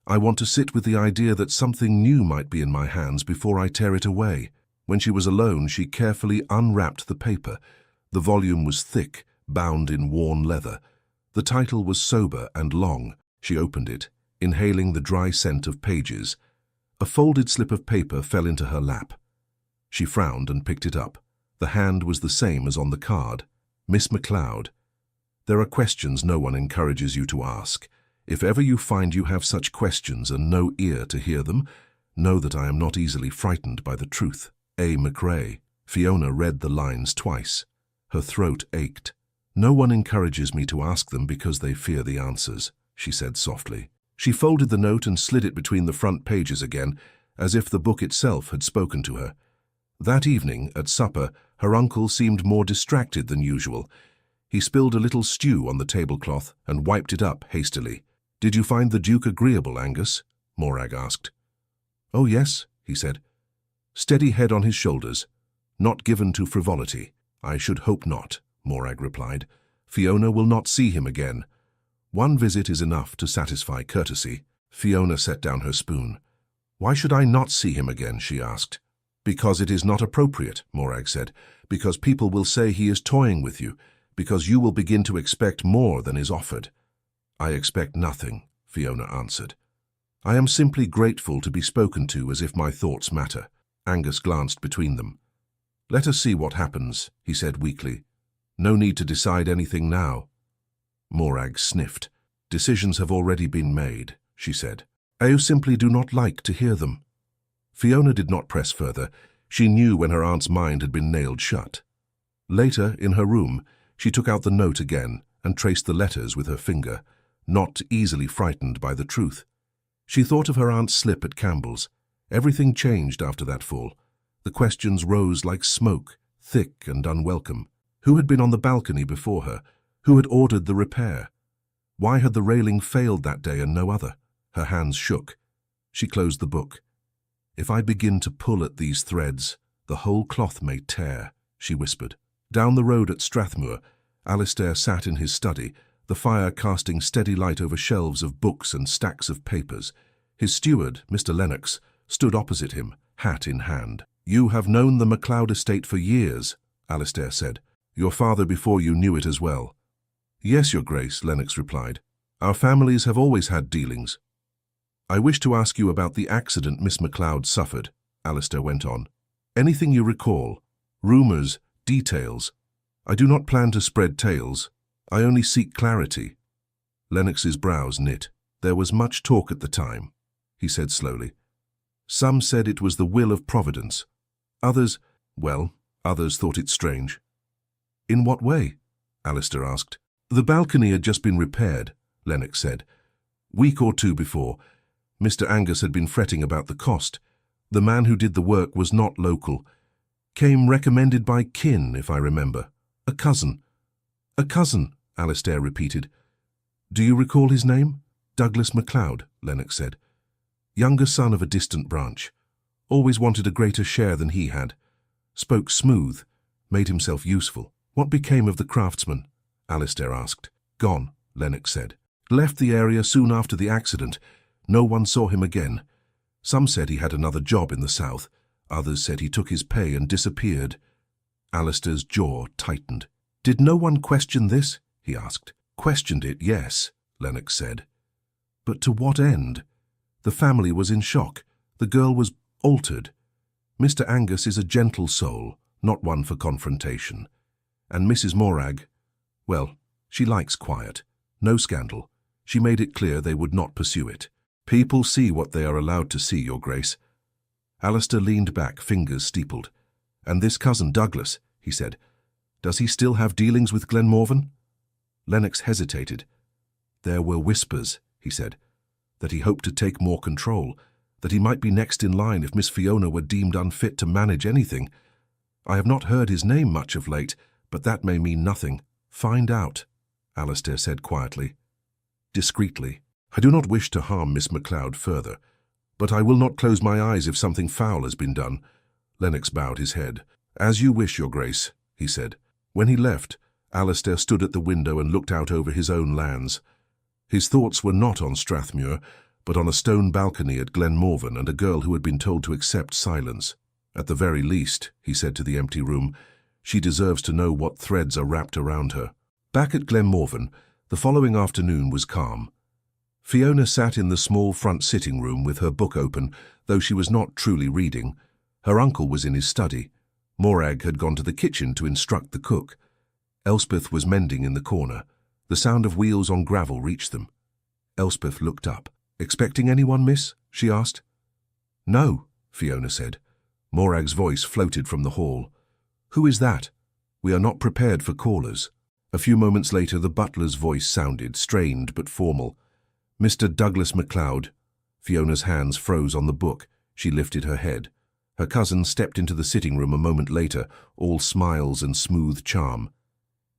I want to sit with the idea that something new might be in my hands before I tear it away. When she was alone, she carefully unwrapped the paper. The volume was thick, bound in worn leather. The title was sober and long. She opened it, inhaling the dry scent of pages. A folded slip of paper fell into her lap. She frowned and picked it up. The hand was the same as on the card. Miss MacLeod. There are questions no one encourages you to ask. If ever you find you have such questions and no ear to hear them, know that I am not easily frightened by the truth. A. McRae. Fiona read the lines twice. Her throat ached. No one encourages me to ask them because they fear the answers, she said softly. She folded the note and slid it between the front pages again, as if the book itself had spoken to her. That evening, at supper, her uncle seemed more distracted than usual. He spilled a little stew on the tablecloth and wiped it up hastily. "Did you find the Duke agreeable, Angus?" Morag asked. "Oh, yes," he said. Steady head on his shoulders. Not given to frivolity. "I should hope not," Morag replied. "Fiona will not see him again. One visit is enough to satisfy courtesy." Fiona set down her spoon. "Why should I not see him again?" she asked. "Because it is not appropriate," Morag said. "Because people will say he is toying with you. Because you will begin to expect more than is offered." "I expect nothing," Fiona answered. "I am simply grateful to be spoken to as if my thoughts matter." Angus glanced between them. "Let us see what happens," he said weakly. "No need to decide anything now." Morag sniffed. "Decisions have already been made," she said. "I simply do not like to hear them." Fiona did not press further. She knew when her aunt's mind had been nailed shut. Later, in her room, she took out the note again and traced the letters with her finger, not easily frightened by the truth. She thought of her aunt's slip at Campbell's. Everything changed after that fall. The questions rose like smoke, thick and unwelcome. Who had been on the balcony before her? Who had ordered the repair? Why had the railing failed that day and no other? Her hands shook. She closed the book. "If I begin to pull at these threads, the whole cloth may tear," she whispered. Down the road at Strathmoor, Alistair sat in his study, the fire casting steady light over shelves of books and stacks of papers. His steward, Mr. Lennox, stood opposite him, hat in hand. "You have known the MacLeod estate for years," Alistair said. "Your father before you knew it as well." "Yes, Your Grace," Lennox replied. "Our families have always had dealings." "I wish to ask you about the accident Miss MacLeod suffered," Alistair went on. "Anything you recall? Rumours, details? I do not plan to spread tales. I only seek clarity." Lennox's brows knit. "There was much talk at the time," he said slowly. "Some said it was the will of Providence. Others thought it strange." "In what way?" Alistair asked. "The balcony had just been repaired," Lennox said. "Week or two before. Mr. Angus had been fretting about the cost. The man who did the work was not local. Came recommended by kin, if I remember. A cousin." "A cousin," Alistair repeated. "Do you recall his name?" "Douglas MacLeod," Lennox said. "Younger son of a distant branch. Always wanted a greater share than he had. Spoke smooth, made himself useful." "What became of the craftsman?" Alistair asked. "Gone," Lennox said. "Left the area soon after the accident. No one saw him again. Some said he had another job in the south. Others said he took his pay and disappeared." Alistair's jaw tightened. "Did no one question this?" he asked. "Questioned it, yes," Lennox said. "But to what end? The family was in shock. The girl was altered. Mr. Angus is a gentle soul, not one for confrontation. And Mrs. Morag, well, she likes quiet. No scandal. She made it clear they would not pursue it. People see what they are allowed to see, Your Grace." Alistair leaned back, fingers steepled. "And this cousin Douglas," he said, "does he still have dealings with Glenmorvan?" Lennox hesitated. "There were whispers," he said, "that he hoped to take more control, that he might be next in line if Miss Fiona were deemed unfit to manage anything. I have not heard his name much of late, but that may mean nothing." "Find out," Alistair said quietly. Discreetly. "I do not wish to harm Miss MacLeod further, but I will not close my eyes if something foul has been done." Lennox bowed his head. "As you wish, Your Grace," he said. When he left, Alistair stood at the window and looked out over his own lands. His thoughts were not on Strathmuir, but on a stone balcony at Glenmorven, and a girl who had been told to accept silence. At the very least, he said to the empty room, she deserves to know what threads are wrapped around her. Back at Glenmorven, the following afternoon was calm. Fiona sat in the small front sitting room with her book open, though she was not truly reading. Her uncle was in his study. Morag had gone to the kitchen to instruct the cook. Elspeth was mending in the corner. The sound of wheels on gravel reached them. Elspeth looked up. "Expecting anyone, miss?" she asked. "No," Fiona said. Morag's voice floated from the hall. "Who is that? We are not prepared for callers." A few moments later, the butler's voice sounded, strained but formal. "Mr. Douglas MacLeod." Fiona's hands froze on the book. She lifted her head. Her cousin stepped into the sitting room a moment later, all smiles and smooth charm.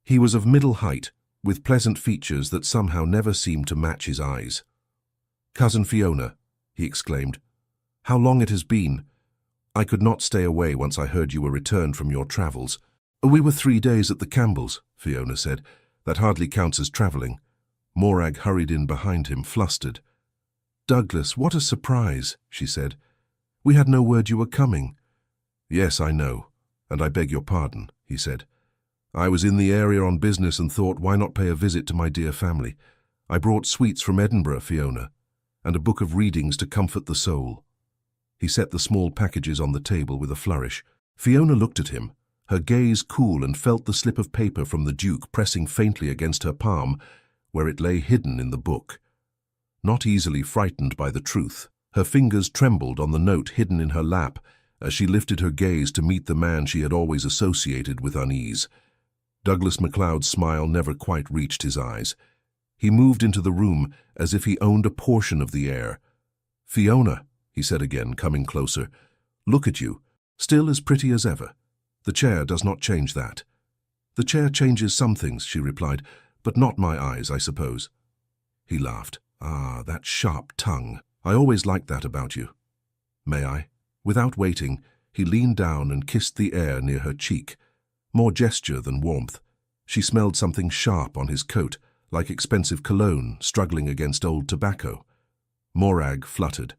He was of middle height, with pleasant features that somehow never seemed to match his eyes. "Cousin Fiona," he exclaimed. "How long it has been! I could not stay away once I heard you were returned from your travels." "We were 3 days at the Campbells," Fiona said. "That hardly counts as travelling." Morag hurried in behind him, flustered. "Douglas, what a surprise," she said. "We had no word you were coming." "Yes, I know, and I beg your pardon," he said. "I was in the area on business and thought, why not pay a visit to my dear family? I brought sweets from Edinburgh, Fiona, and a book of readings to comfort the soul." He set the small packages on the table with a flourish. Fiona looked at him, her gaze cool, and felt the slip of paper from the Duke pressing faintly against her palm, where it lay hidden in the book. Not easily frightened by the truth, her fingers trembled on the note hidden in her lap as she lifted her gaze to meet the man she had always associated with unease. Douglas MacLeod's smile never quite reached his eyes. He moved into the room as if he owned a portion of the air. "Fiona," he said again, coming closer, "look at you, still as pretty as ever. The chair does not change that." "The chair changes some things," she replied, "but not my eyes, I suppose." He laughed. "Ah, that sharp tongue. I always liked that about you." "May I?" Without waiting, he leaned down and kissed the air near her cheek. More gesture than warmth. She smelled something sharp on his coat, like expensive cologne struggling against old tobacco. Morag fluttered.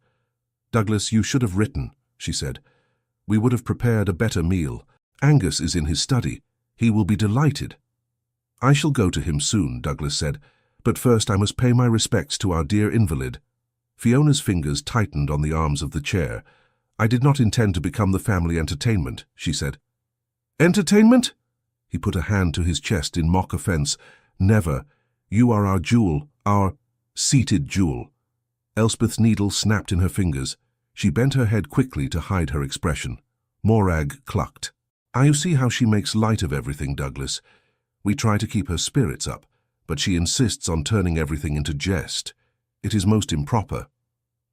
"Douglas, you should have written," she said. "We would have prepared a better meal. Angus is in his study. He will be delighted." "I shall go to him soon," Douglas said, "but first I must pay my respects to our dear invalid." Fiona's fingers tightened on the arms of the chair. "I did not intend to become the family entertainment," she said. "Entertainment?" He put a hand to his chest in mock offense. "Never. You are our jewel, our seated jewel." Elspeth's needle snapped in her fingers. She bent her head quickly to hide her expression. Morag clucked. "You see how she makes light of everything, Douglas. We try to keep her spirits up, but she insists on turning everything into jest. It is most improper."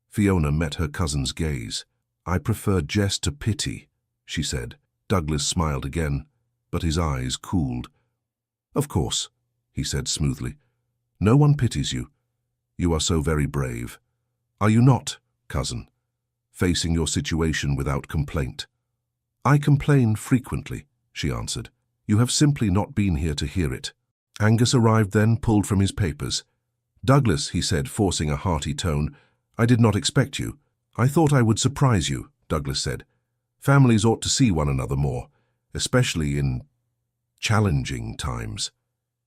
Fiona met her cousin's gaze. "I prefer jest to pity," she said. Douglas smiled again, but his eyes cooled. "Of course," he said smoothly. "No one pities you. You are so very brave. Are you not, cousin, facing your situation without complaint?" "I complain frequently," she answered. "You have simply not been here to hear it." Angus arrived then, pulled from his papers. "Douglas," he said, forcing a hearty tone, "I did not expect you." "I thought I would surprise you," Douglas said. "Families ought to see one another more, especially in challenging times."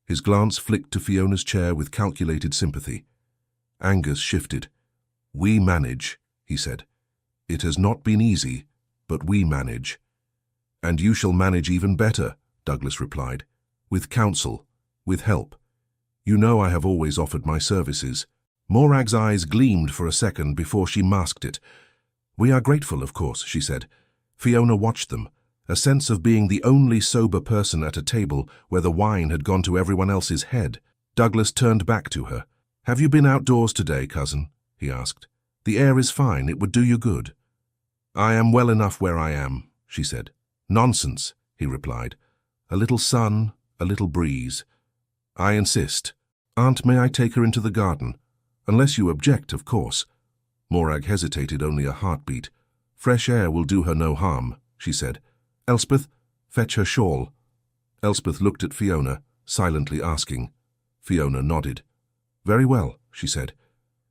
His glance flicked to Fiona's chair with calculated sympathy. Angus shifted. "We manage," he said. "It has not been easy, but we manage." "And you shall manage even better," Douglas replied. "With counsel, with help. You know I have always offered my services." Morag's eyes gleamed for a second before she masked it. "We are grateful, of course," she said. Fiona watched them, a sense of being the only sober person at a table where the wine had gone to everyone else's head. Douglas turned back to her. "Have you been outdoors today, cousin?" he asked. "The air is fine. It would do you good." "I am well enough where I am," she said. "Nonsense," he replied. "A little sun, a little breeze." "I insist. Aunt, may I take her into the garden? Unless you object, of course." Morag hesitated only a heartbeat. "Fresh air will do her no harm," she said. "Elspeth, fetch her shawl." Elspeth looked at Fiona, silently asking. Fiona nodded. "Very well," she said.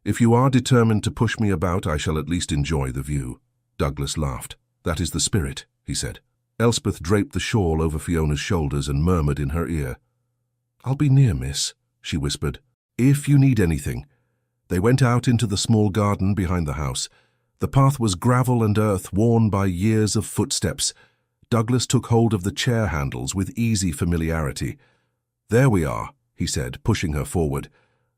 If you are determined to push me about, I shall at least enjoy the view. Douglas laughed. That is the spirit, he said. Elspeth draped the shawl over Fiona's shoulders and murmured in her ear. I'll be near, miss, she whispered. If you need anything. They went out into the small garden behind the house. The path was gravel and earth worn by years of footsteps. Douglas took hold of the chair handles with easy familiarity. There we are, he said, pushing her forward.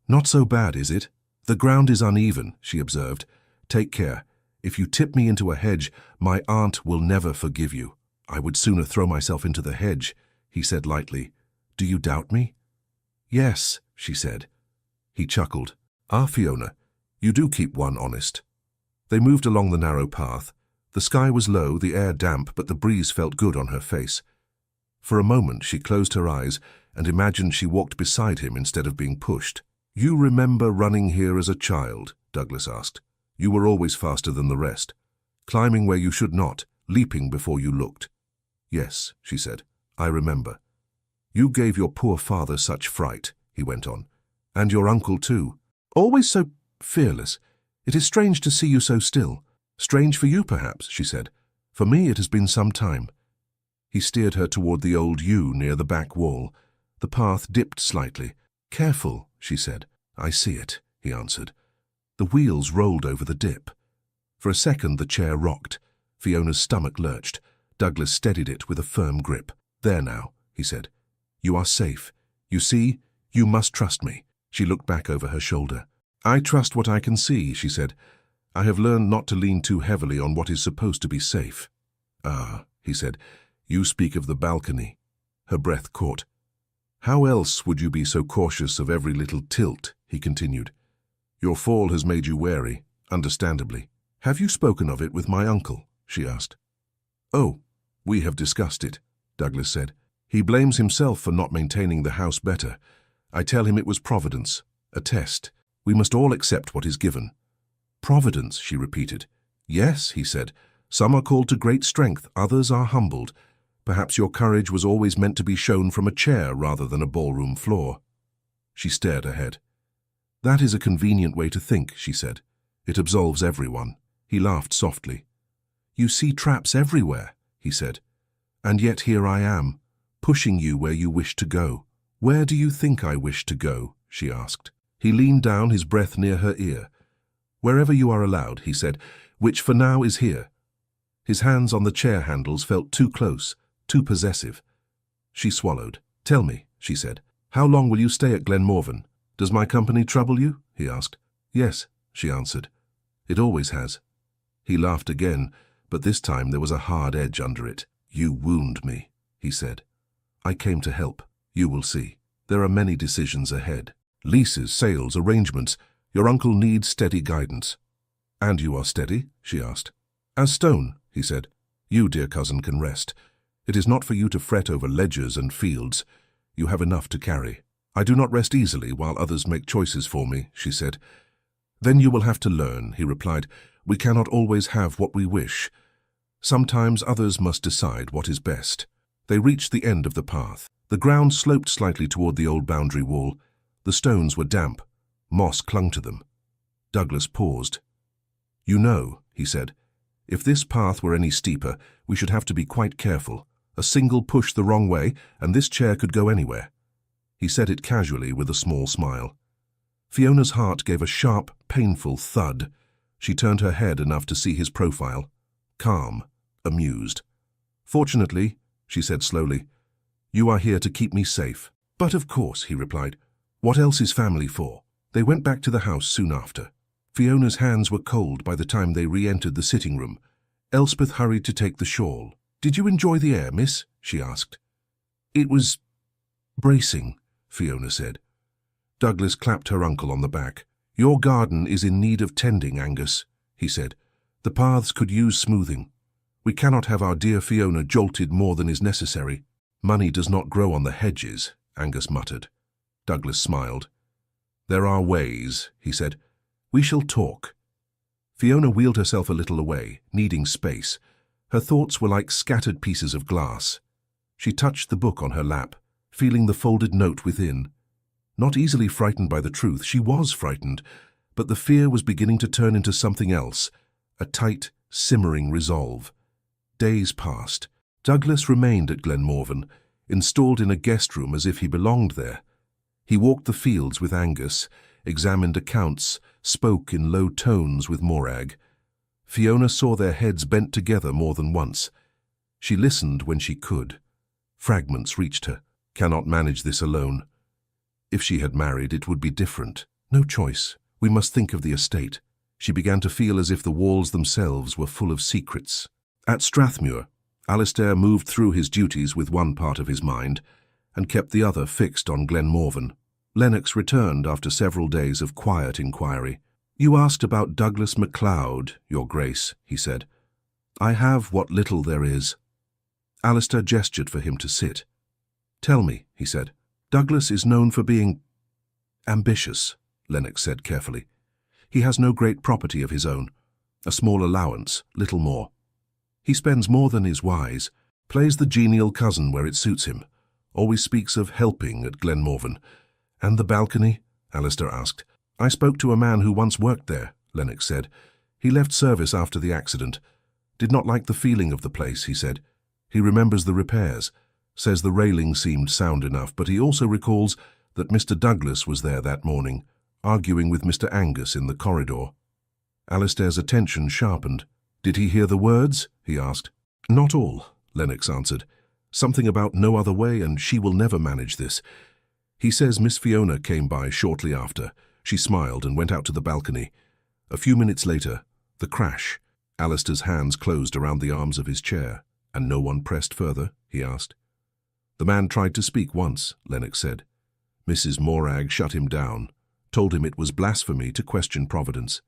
Not so bad, is it? The ground is uneven, she observed. Take care. If you tip me into a hedge, my aunt will never forgive you. I would sooner throw myself into the hedge, he said lightly. Do you doubt me? Yes, she said. He chuckled. Ah, Fiona, you do keep one honest. They moved along the narrow path. The sky was low, the air damp, but the breeze felt good on her face. For a moment she closed her eyes and imagined she walked beside him instead of being pushed. You remember running here as a child? Douglas asked. You were always faster than the rest, climbing where you should not, leaping before you looked. Yes, she said, I remember. You gave your poor father such fright, he went on. And your uncle too. Always so fearless. It is strange to see you so still. Strange for you, perhaps, she said. For me it has been some time. He steered her toward the old yew near the back wall. The path dipped slightly. Careful, she said. I see it, he answered. The wheels rolled over the dip. For a second the chair rocked. Fiona's stomach lurched. Douglas steadied it with a firm grip. There now, he said. You are safe. You see, you must trust me. She looked back over her shoulder. I trust what I can see, she said. I have learned not to lean too heavily on what is supposed to be safe. Ah, he said, you speak of the balcony. Her breath caught. How else would you be so cautious of every little tilt, he continued. Your fall has made you wary, understandably. Have you spoken of it with my uncle? She asked. Oh, we have discussed it, Douglas said. He blames himself for not maintaining the house better. I tell him it was Providence, a test. We must all accept what is given. Providence, she repeated. Yes, he said. Some are called to great strength, others are humbled. Perhaps your courage was always meant to be shown from a chair rather than a ballroom floor. She stared ahead. That is a convenient way to think, she said. It absolves everyone. He laughed softly. You see traps everywhere, he said. And yet here I am, pushing you where you wish to go. Where do you think I wish to go? She asked. He leaned down, his breath near her ear. Wherever you are allowed, he said, which for now is here. His hands on the chair handles felt too close, too possessive. She swallowed. Tell me, she said, how long will you stay at Glenmorven? Does my company trouble you? He asked. Yes, she answered. It always has. He laughed again, but this time there was a hard edge under it. You wound me, he said. I came to help. You will see. There are many decisions ahead. Leases, sales, arrangements. Your uncle needs steady guidance. And you are steady? She asked. As stone, he said. You, dear cousin, can rest. It is not for you to fret over ledgers and fields. You have enough to carry. I do not rest easily while others make choices for me, she said. Then you will have to learn, he replied. We cannot always have what we wish. Sometimes others must decide what is best. They reached the end of the path. The ground sloped slightly toward the old boundary wall. The stones were damp. Moss clung to them. Douglas paused. You know, he said, if this path were any steeper, we should have to be quite careful. A single push the wrong way, and this chair could go anywhere. He said it casually with a small smile. Fiona's heart gave a sharp, painful thud. She turned her head enough to see his profile. Calm, amused. Fortunately, she said slowly, you are here to keep me safe. But of course, he replied. What else is family for? They went back to the house soon after. Fiona's hands were cold by the time they re-entered the sitting room. Elspeth hurried to take the shawl. Did you enjoy the air, miss? She asked. It was bracing, Fiona said. Douglas clapped her uncle on the back. Your garden is in need of tending, Angus, he said. The paths could use smoothing. We cannot have our dear Fiona jolted more than is necessary. Money does not grow on the hedges, Angus muttered. Douglas smiled. There are ways, he said. We shall talk. Fiona wheeled herself a little away, needing space. Her thoughts were like scattered pieces of glass. She touched the book on her lap, feeling the folded note within. Not easily frightened by the truth, she was frightened, But the fear was beginning to turn into something else, a tight, simmering resolve. Days passed. Douglas remained at Glenmorven, installed in a guest room as if he belonged there. He walked the fields with Angus, examined accounts, spoke in low tones with Morag. Fiona saw their heads bent together more than once. She listened when she could. Fragments reached her. Cannot manage this alone. If she had married, it would be different. No choice. We must think of the estate. She began to feel as if the walls themselves were full of secrets. At Strathmuir, Alistair moved through his duties with one part of his mind and kept the other fixed on Glenmorven. Lennox returned after several days of quiet inquiry. "You asked about Douglas MacLeod, Your Grace," he said. "I have what little there is." Alistair gestured for him to sit. "Tell me," he said. "Douglas is known for being ambitious," Lennox said carefully. "He has no great property of his own. A small allowance, little more. He spends more than is wise, plays the genial cousin where it suits him, always speaks of helping at Glenmorven." "And the balcony?" Alistair asked. "I spoke to a man who once worked there," Lennox said. "He left service after the accident. Did not like the feeling of the place," he said. "He remembers the repairs, says the railing seemed sound enough, but he also recalls that Mr. Douglas was there that morning, arguing with Mr. Angus in the corridor." Alistair's attention sharpened. "Did he hear the words?" he asked. "Not all," Lennox answered. "Something about no other way, and she will never manage this. He says Miss Fiona came by shortly after. She smiled and went out to the balcony. A few minutes later, the crash. Alistair's hands closed around the arms of his chair. "And no one pressed further?" he asked. "The man tried to speak once," Lennox said. "Mrs. Morag shut him down, told him it was blasphemy to question Providence,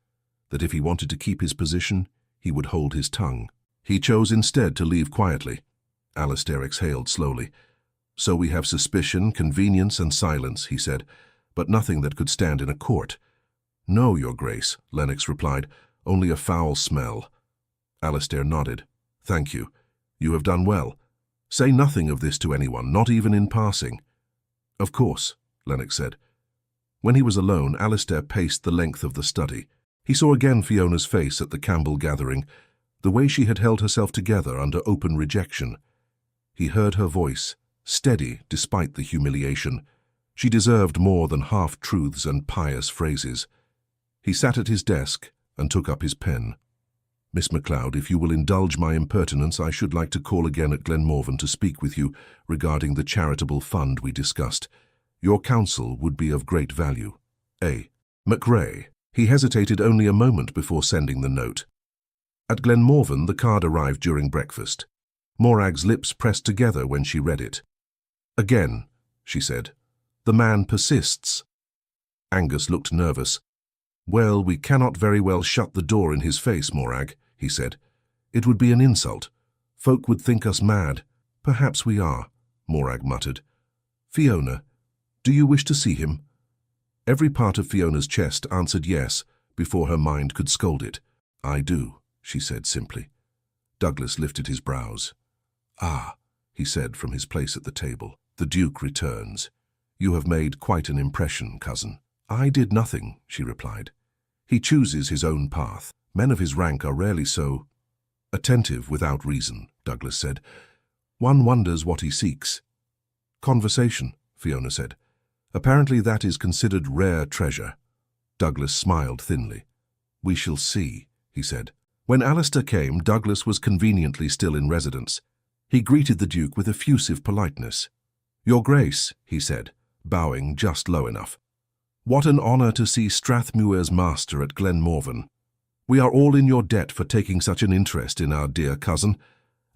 that if he wanted to keep his position, he would hold his tongue. He chose instead to leave quietly." Alistair exhaled slowly. "So we have suspicion, convenience, and silence," he said, "but nothing that could stand in a court." "No, Your Grace," Lennox replied, "only a foul smell." Alistair nodded. "Thank you. You have done well. Say nothing of this to anyone, not even in passing." "Of course," Lennox said. When he was alone, Alistair paced the length of the study. He saw again Fiona's face at the Campbell gathering, the way she had held herself together under open rejection. He heard her voice, steady despite the humiliation. She deserved more than half-truths and pious phrases. He sat at his desk and took up his pen. "Miss MacLeod, if you will indulge my impertinence, I should like to call again at Glenmorven to speak with you regarding the charitable fund we discussed. Your counsel would be of great value. A. MacRae." He hesitated only a moment before sending the note. At Glenmorven, the card arrived during breakfast. Morag's lips pressed together when she read it. "Again," she said. "The man persists." Angus looked nervous. "Well, we cannot very well shut the door in his face, Morag," he said. "It would be an insult. Folk would think us mad." "Perhaps we are," Morag muttered. "Fiona, do you wish to see him?" Every part of Fiona's chest answered yes before her mind could scold it. "I do," she said simply. Douglas lifted his brows. "Ah," he said from his place at the table. "The Duke returns. You have made quite an impression, cousin." "I did nothing," she replied. "He chooses his own path. Men of his rank are rarely so attentive without reason," Douglas said. "One wonders what he seeks." "Conversation," Fiona said. "Apparently that is considered rare treasure." Douglas smiled thinly. "We shall see," he said. When Alistair came, Douglas was conveniently still in residence. He greeted the Duke with effusive politeness. "Your Grace," he said, bowing just low enough. "What an honour to see Strathmuir's master at Glenmorven. We are all in your debt for taking such an interest in our dear cousin."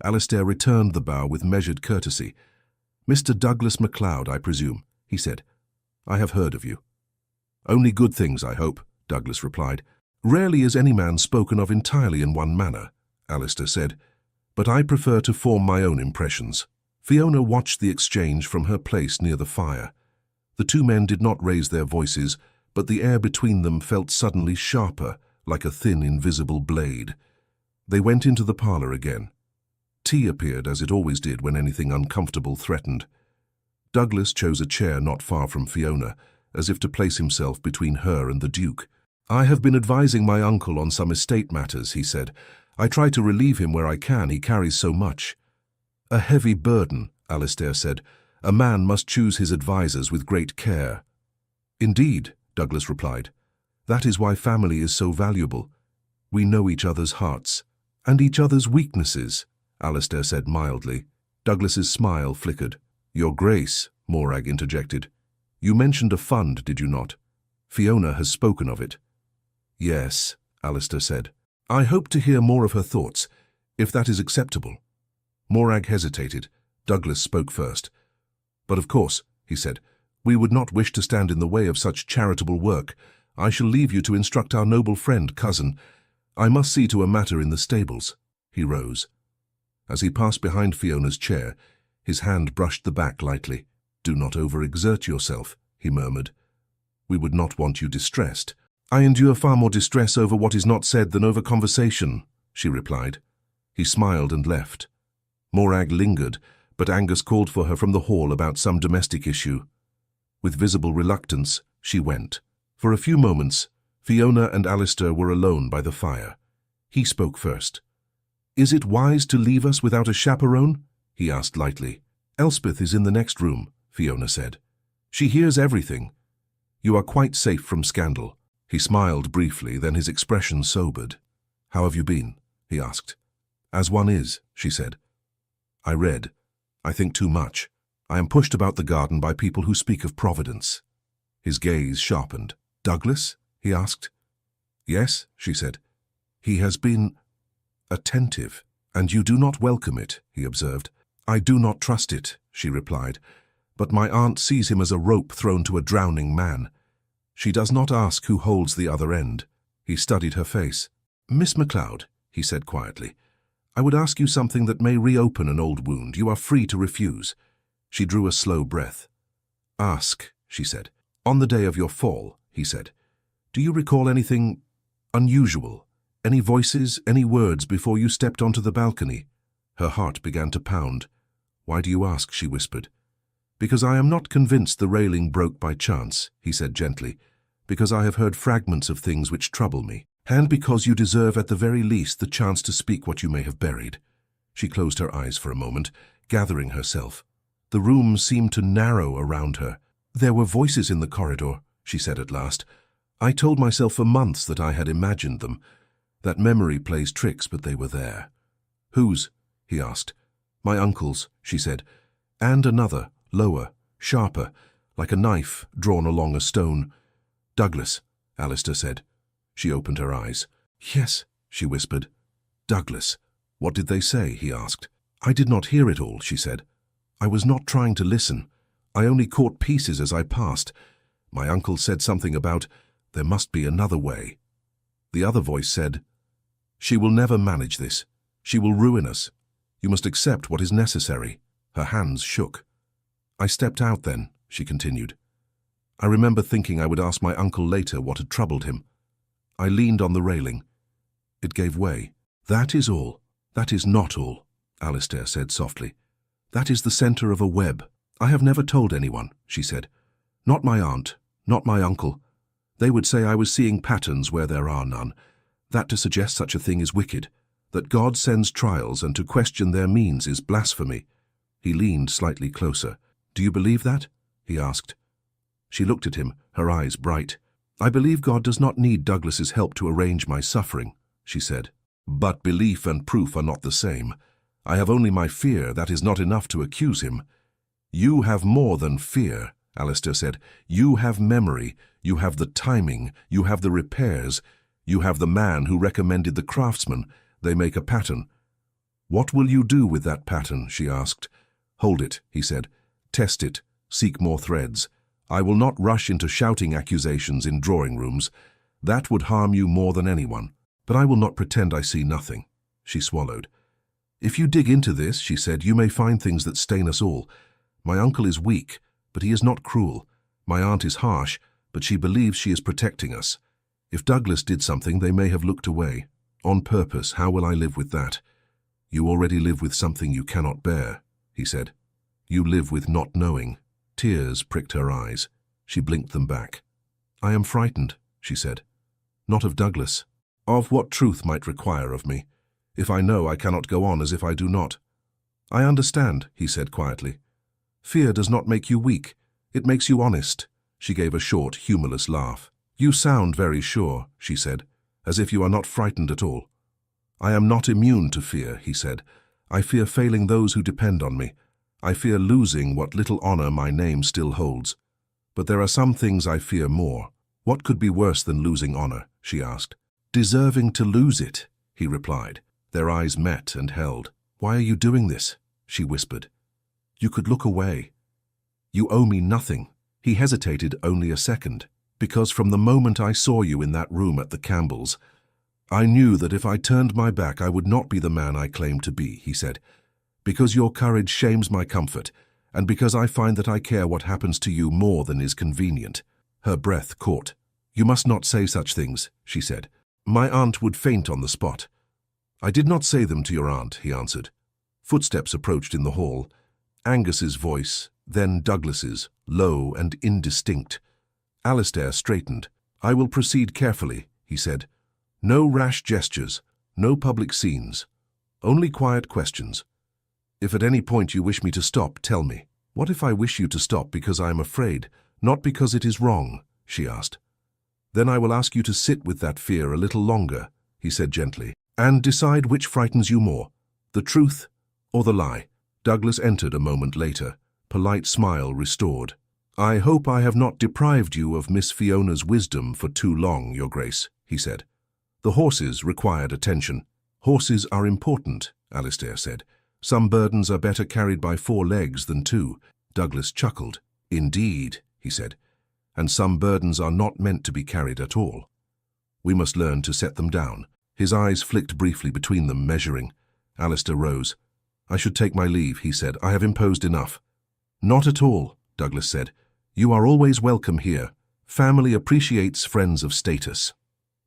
Alistair returned the bow with measured courtesy. "Mr. Douglas MacLeod, I presume," he said. "I have heard of you." "Only good things, I hope," Douglas replied. "Rarely is any man spoken of entirely in one manner," Alistair said, "but I prefer to form my own impressions." Fiona watched the exchange from her place near the fire. The two men did not raise their voices, but the air between them felt suddenly sharper, like a thin, invisible blade. They went into the parlour again. Tea appeared as it always did when anything uncomfortable threatened. Douglas chose a chair not far from Fiona, as if to place himself between her and the Duke. I have been advising my uncle on some estate matters, he said. I try to relieve him where I can, he carries so much. A heavy burden, Alistair said. A man must choose his advisers with great care. Indeed, Douglas replied. That is why family is so valuable. We know each other's hearts. And each other's weaknesses, Alistair said mildly. Douglas's smile flickered. Your Grace, Morag interjected. You mentioned a fund, did you not? Fiona has spoken of it. Yes, Alistair said. I hope to hear more of her thoughts, if that is acceptable. Morag hesitated. Douglas spoke first. But of course, he said, we would not wish to stand in the way of such charitable work. I shall leave you to instruct our noble friend, cousin. I must see to a matter in the stables. He rose. As he passed behind Fiona's chair, his hand brushed the back lightly. Do not overexert yourself, he murmured. We would not want you distressed. I endure far more distress over what is not said than over conversation, she replied. He smiled and left. Morag lingered, but Angus called for her from the hall about some domestic issue. With visible reluctance, she went. For a few moments, Fiona and Alistair were alone by the fire. He spoke first. Is it wise to leave us without a chaperone? He asked lightly. Elspeth is in the next room, Fiona said. She hears everything. You are quite safe from scandal. He smiled briefly, then his expression sobered. How have you been? He asked. As one is, she said. I read. I think too much. I am pushed about the garden by people who speak of Providence. His gaze sharpened. Douglas? He asked. Yes, she said. He has been attentive, and you do not welcome it, he observed. I do not trust it, she replied, but my aunt sees him as a rope thrown to a drowning man. She does not ask who holds the other end. He studied her face. Miss MacLeod, he said quietly, I would ask you something that may reopen an old wound. You are free to refuse. She drew a slow breath. Ask, she said. On the day of your fall, he said, do you recall anything unusual? Any voices, any words before you stepped onto the balcony? Her heart began to pound. Why do you ask? She whispered. Because I am not convinced the railing broke by chance, he said gently. Because I have heard fragments of things which trouble me. And because you deserve at the very least the chance to speak what you may have buried. She closed her eyes for a moment, gathering herself. The room seemed to narrow around her. There were voices in the corridor, she said at last. I told myself for months that I had imagined them. That memory plays tricks, but they were there. Whose? He asked. My uncle's, she said. And another, lower, sharper, like a knife drawn along a stone. Douglas, Alistair said. She opened her eyes. Yes, she whispered. Douglas. What did they say? He asked. I did not hear it all, she said. I was not trying to listen. I only caught pieces as I passed. My uncle said something about, there must be another way. The other voice said, she will never manage this. She will ruin us. You must accept what is necessary. Her hands shook. I stepped out then, she continued. I remember thinking I would ask my uncle later what had troubled him. I leaned on the railing. It gave way. That is all. That is not all, Alistair said softly. That is the center of a web. I have never told anyone, she said. Not my aunt, not my uncle. They would say I was seeing patterns where there are none. That to suggest such a thing is wicked. That God sends trials and to question their means is blasphemy. He leaned slightly closer. Do you believe that? He asked. She looked at him, her eyes bright. I believe God does not need Douglas's help to arrange my suffering, she said. But belief and proof are not the same. I have only my fear. That is not enough to accuse him. You have more than fear, Alistair said. You have memory. You have the timing. You have the repairs. You have the man who recommended the craftsman. They make a pattern. What will you do with that pattern? She asked. Hold it, he said. Test it. Seek more threads. I will not rush into shouting accusations in drawing rooms. That would harm you more than anyone. But I will not pretend I see nothing. She swallowed. If you dig into this, she said, you may find things that stain us all. My uncle is weak, but he is not cruel. My aunt is harsh, but she believes she is protecting us. If Douglas did something, they may have looked away. On purpose, how will I live with that? You already live with something you cannot bear, he said. You live with not knowing. Tears pricked her eyes. She blinked them back. I am frightened, she said. Not of Douglas. Of what truth might require of me. If I know, I cannot go on as if I do not. I understand, he said quietly. Fear does not make you weak. It makes you honest. She gave a short, humorless laugh. You sound very sure, she said, as if you are not frightened at all. I am not immune to fear, he said. I fear failing those who depend on me. I fear losing what little honor my name still holds. But there are some things I fear more. What could be worse than losing honor, she asked. Deserving to lose it, he replied. Their eyes met and held. Why are you doing this? She whispered. You could look away. You owe me nothing. He hesitated only a second, because from the moment I saw you in that room at the Campbells, I knew that if I turned my back I would not be the man I claimed to be, he said. Because your courage shames my comfort, and because I find that I care what happens to you more than is convenient. Her breath caught. You must not say such things, she said. My aunt would faint on the spot. I did not say them to your aunt, he answered. Footsteps approached in the hall. Angus's voice, then Douglas's, low and indistinct. Alistair straightened. I will proceed carefully, he said. No rash gestures, no public scenes, only quiet questions. If at any point you wish me to stop, tell me. What if I wish you to stop because I am afraid, not because it is wrong, she asked. Then I will ask you to sit with that fear a little longer, he said gently, and decide which frightens you more, the truth or the lie. Douglas entered a moment later, polite smile restored. I hope I have not deprived you of Miss Fiona's wisdom for too long, Your Grace, he said. The horses required attention. Horses are important, Alistair said. Some burdens are better carried by 4 legs than 2. Douglas chuckled. Indeed, he said, and some burdens are not meant to be carried at all. We must learn to set them down. His eyes flicked briefly between them, measuring. Alistair rose. I should take my leave, he said. I have imposed enough. Not at all, Douglas said. You are always welcome here. Family appreciates friends of status.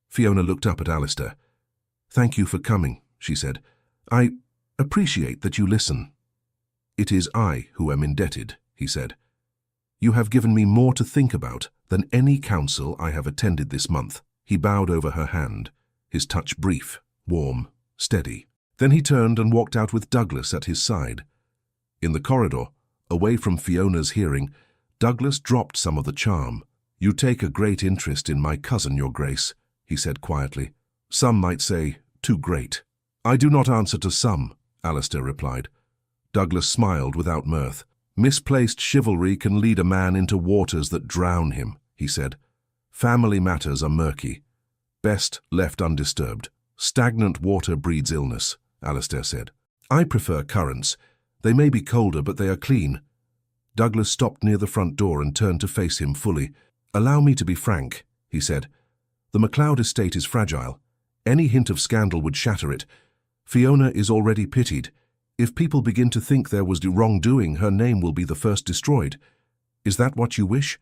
Fiona looked up at Alistair. Thank you for coming, she said. I appreciate that you listen. It is I who am indebted, he said. You have given me more to think about than any council I have attended this month. He bowed over her hand, his touch brief, warm, steady. Then he turned and walked out with Douglas at his side. In the corridor, away from Fiona's hearing, Douglas dropped some of the charm. You take a great interest in my cousin, Your Grace, he said quietly. Some might say, too great. I do not answer to some, Alistair replied. Douglas smiled without mirth. Misplaced chivalry can lead a man into waters that drown him, he said. Family matters are murky. Best left undisturbed. Stagnant water breeds illness, Alistair said. I prefer currents. They may be colder, but they are clean. Douglas stopped near the front door and turned to face him fully. Allow me to be frank, he said. The MacLeod estate is fragile. Any hint of scandal would shatter it. Fiona is already pitied. If people begin to think there was wrongdoing, her name will be the first destroyed. Is that what you wish?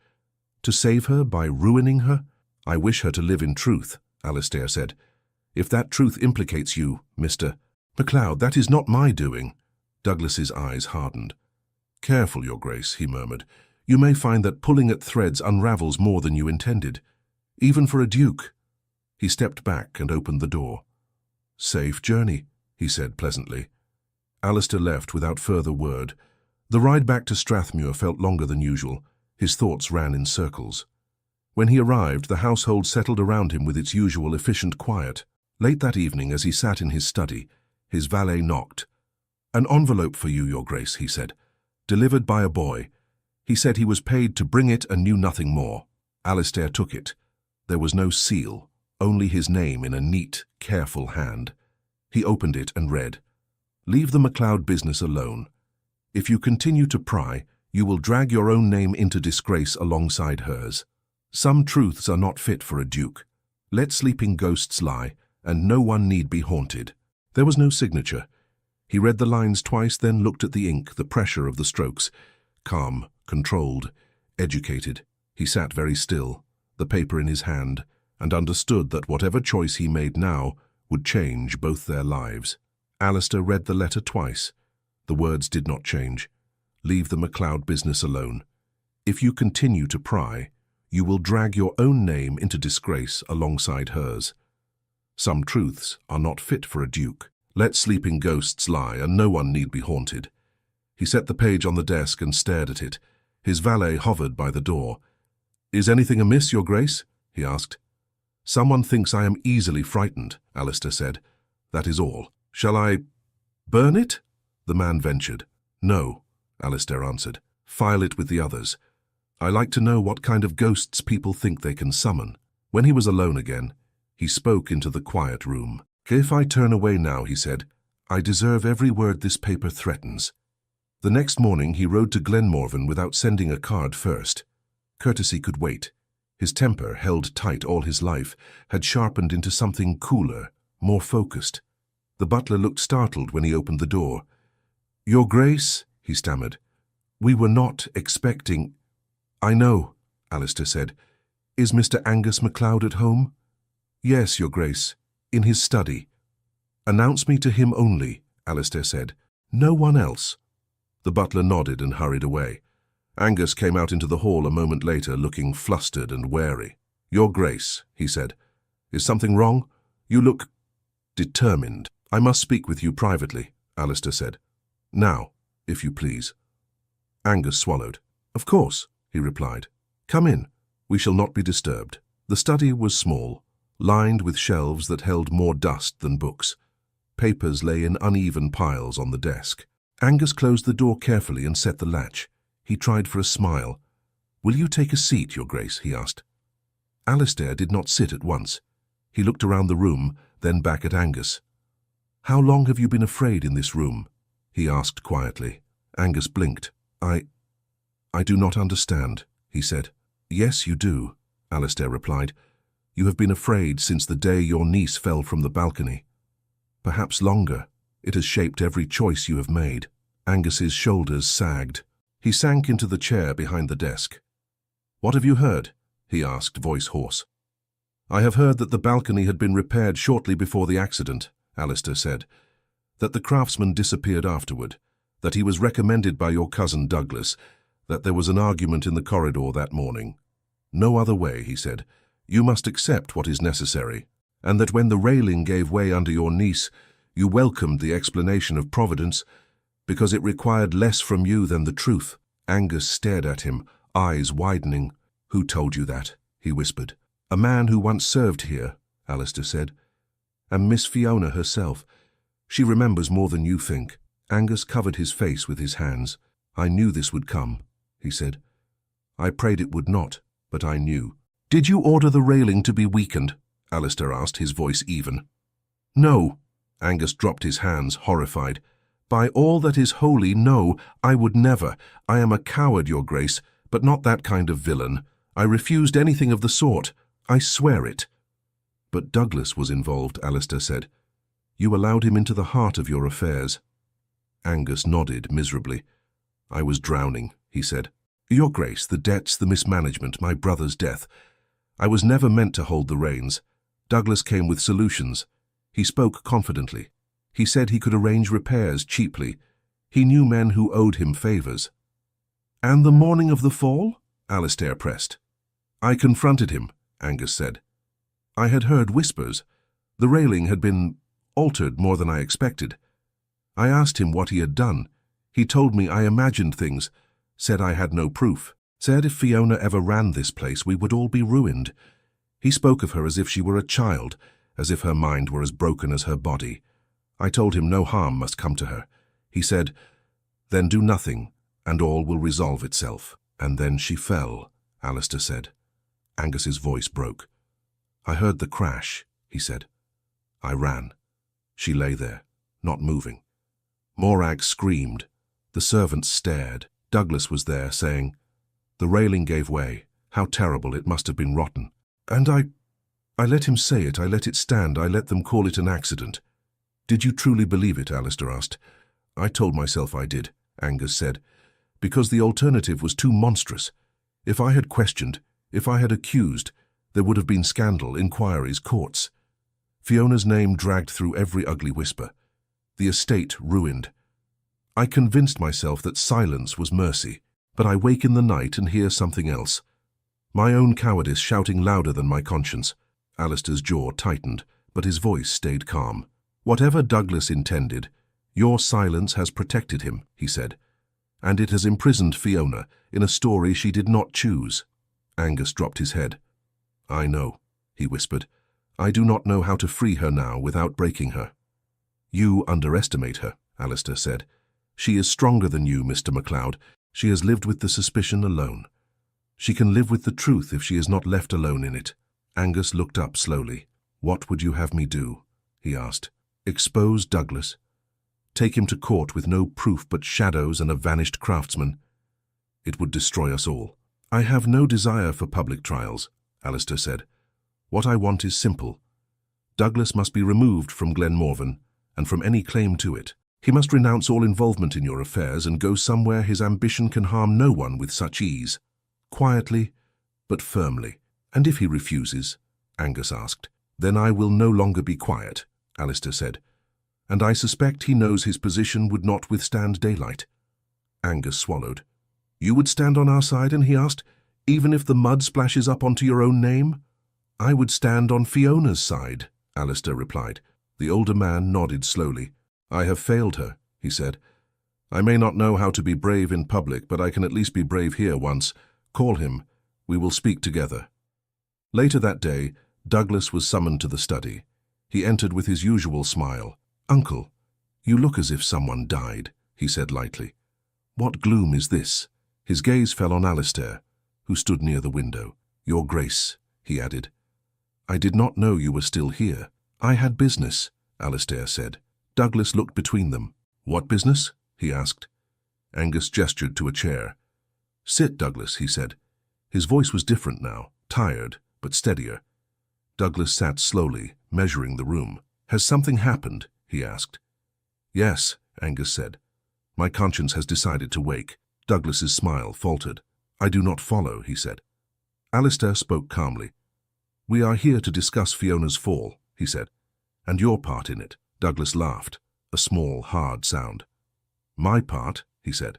To save her by ruining her? I wish her to live in truth, Alistair said. If that truth implicates you, Mr. MacLeod, that is not my doing. Douglas's eyes hardened. Careful, Your Grace, he murmured. You may find that pulling at threads unravels more than you intended. Even for a duke. He stepped back and opened the door. Safe journey, he said pleasantly. Alistair left without further word. The ride back to Strathmuir felt longer than usual. His thoughts ran in circles. When he arrived, the household settled around him with its usual efficient quiet. Late that evening, as he sat in his study, his valet knocked. An envelope for you, Your Grace, he said. Delivered by a boy. He said he was paid to bring it and knew nothing more. Alistair took it. There was no seal, only his name in a neat, careful hand. He opened it and read, Leave the MacLeod business alone. If you continue to pry, you will drag your own name into disgrace alongside hers. Some truths are not fit for a duke. Let sleeping ghosts lie, and no one need be haunted. There was no signature. He read the lines twice, then looked at the ink, the pressure of the strokes. Calm, controlled, educated. He sat very still, the paper in his hand, and understood that whatever choice he made now would change both their lives. Alistair read the letter twice. The words did not change. Leave the MacLeod business alone. If you continue to pry, you will drag your own name into disgrace alongside hers. Some truths are not fit for a duke. Let sleeping ghosts lie, and no one need be haunted. He set the page on the desk and stared at it. His valet hovered by the door. "Is anything amiss, Your Grace?" he asked. "Someone thinks I am easily frightened," Alistair said. "That is all. Shall I burn it?" the man ventured. "No," Alistair answered. "File it with the others. I like to know what kind of ghosts people think they can summon." When he was alone again, he spoke into the quiet room. "If I turn away now," he said, "I deserve every word this paper threatens." The next morning he rode to Glenmorven without sending a card first. Courtesy could wait. His temper, held tight all his life, had sharpened into something cooler, more focused. The butler looked startled when he opened the door. "Your Grace," he stammered, "we were not expecting—" "I know," Alistair said. "Is Mr. Angus MacLeod at home?" "Yes, Your Grace, in his study." "Announce me to him only," Alistair said. "No one else." The butler nodded and hurried away. Angus came out into the hall a moment later, looking flustered and wary. "Your Grace," he said, "is something wrong? You look determined." "I must speak with you privately," Alistair said. "Now, if you please." Angus swallowed. "Of course," he replied. "Come in. We shall not be disturbed." The study was small, lined with shelves that held more dust than books. Papers lay in uneven piles on the desk. Angus closed the door carefully and set the latch. He tried for a smile. "Will you take a seat, Your Grace?" he asked. Alistair did not sit at once. He looked around the room, then back at Angus. "How long have you been afraid in this room?" he asked quietly. Angus blinked. I do not understand," he said. "Yes, you do," Alistair replied. "You have been afraid since the day your niece fell from the balcony. Perhaps longer. It has shaped every choice you have made." Angus's shoulders sagged. He sank into the chair behind the desk. "What have you heard?" he asked, voice hoarse. "I have heard that the balcony had been repaired shortly before the accident," Alistair said. "That the craftsman disappeared afterward. That he was recommended by your cousin Douglas. That there was an argument in the corridor that morning. No other way," he said. "You must accept what is necessary. And that when the railing gave way under your niece, you welcomed the explanation of Providence, because it required less from you than the truth." Angus stared at him, eyes widening. "Who told you that?" he whispered. "A man who once served here," Alistair said. "And Miss Fiona herself. She remembers more than you think." Angus covered his face with his hands. "I knew this would come," he said. "I prayed it would not, but I knew." "Did you order the railing to be weakened?" Alistair asked, his voice even. "No." Angus dropped his hands, horrified. "By all that is holy, no, I would never. I am a coward, Your Grace, but not that kind of villain. I refused anything of the sort. I swear it." "But Douglas was involved," Alistair said. "You allowed him into the heart of your affairs." Angus nodded miserably. "I was drowning," he said. "Your Grace, the debts, the mismanagement, my brother's death. I was never meant to hold the reins. Douglas came with solutions. He spoke confidently. He said he could arrange repairs cheaply. He knew men who owed him favors." "And the morning of the fall?" Alistair pressed. "I confronted him," Angus said. "I had heard whispers. The railing had been altered more than I expected. I asked him what he had done. He told me I imagined things, said I had no proof, said if Fiona ever ran this place we would all be ruined. He spoke of her as if she were a child, as if her mind were as broken as her body. I told him no harm must come to her. He said, 'Then do nothing, and all will resolve itself.' And then she fell," Alistair said. Angus's voice broke. "I heard the crash," he said. "I ran. She lay there, not moving. Morag screamed. The servants stared. Douglas was there, saying, 'The railing gave way. How terrible, it must have been rotten.' And I let him say it, I let it stand, I let them call it an accident." "Did you truly believe it?" Alistair asked. "I told myself I did," Angus said, "because the alternative was too monstrous. If I had questioned, if I had accused, there would have been scandal, inquiries, courts. Fiona's name dragged through every ugly whisper. The estate ruined. I convinced myself that silence was mercy, but I wake in the night and hear something else. My own cowardice shouting louder than my conscience. Alistair's jaw tightened, but his voice stayed calm. Whatever Douglas intended, your silence has protected him, he said, and it has imprisoned Fiona in a story she did not choose. Angus dropped his head. I know, he whispered. I do not know how to free her now without breaking her. You underestimate her, Alistair said. She is stronger than you, Mr. MacLeod. She has lived with the suspicion alone. She can live with the truth if she is not left alone in it. Angus looked up slowly. What would you have me do? He asked. Expose Douglas? Take him to court with no proof but shadows and a vanished craftsman? It would destroy us all. I have no desire for public trials, Alistair said. What I want is simple. Douglas must be removed from Glenmorven and from any claim to it. He must renounce all involvement in your affairs and go somewhere his ambition can harm no one with such ease. Quietly, but firmly. And if he refuses? Angus asked. Then I will no longer be quiet, Alistair said. And I suspect he knows his position would not withstand daylight. Angus swallowed. You would stand on our side, and he asked, even if the mud splashes up onto your own name? I would stand on Fiona's side, Alistair replied. The older man nodded slowly. I have failed her, he said. I may not know how to be brave in public, but I can at least be brave here once. Call him. We will speak together. Later that day, Douglas was summoned to the study. He entered with his usual smile. Uncle, you look as if someone died, he said lightly. What gloom is this? His gaze fell on Alistair, who stood near the window. Your Grace, he added. I did not know you were still here. I had business, Alistair said. Douglas looked between them. What business? He asked. Angus gestured to a chair. Sit, Douglas, he said. His voice was different now, tired, but steadier. Douglas sat slowly, measuring the room. Has something happened? He asked. Yes, Angus said. My conscience has decided to wake. Douglas's smile faltered. I do not follow, he said. Alistair spoke calmly. We are here to discuss Fiona's fall, he said, and your part in it. Douglas laughed, a small, hard sound. My part, he said.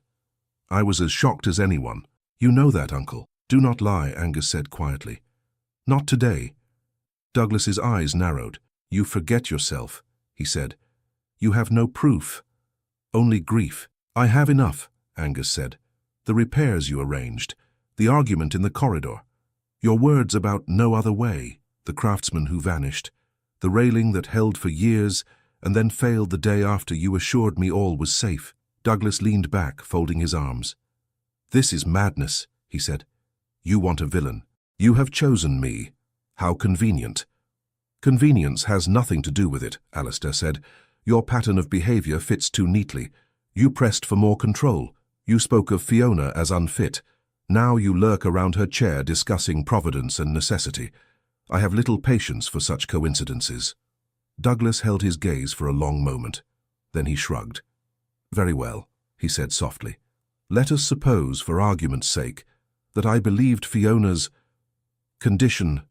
I was as shocked as anyone. You know that, Uncle. Do not lie, Angus said quietly. Not today. Douglas's eyes narrowed. You forget yourself, he said. You have no proof. Only grief. I have enough, Angus said. The repairs you arranged, the argument in the corridor, your words about no other way, the craftsman who vanished, the railing that held for years and then failed the day after you assured me all was safe. Douglas leaned back, folding his arms. This is madness, he said. You want a villain. You have chosen me. How convenient. Convenience has nothing to do with it, Alistair said. Your pattern of behavior fits too neatly. You pressed for more control. You spoke of Fiona as unfit. Now you lurk around her chair discussing providence and necessity. I have little patience for such coincidences. Douglas held his gaze for a long moment. Then he shrugged. Very well, he said softly. Let us suppose, for argument's sake, that I believed Fiona's condition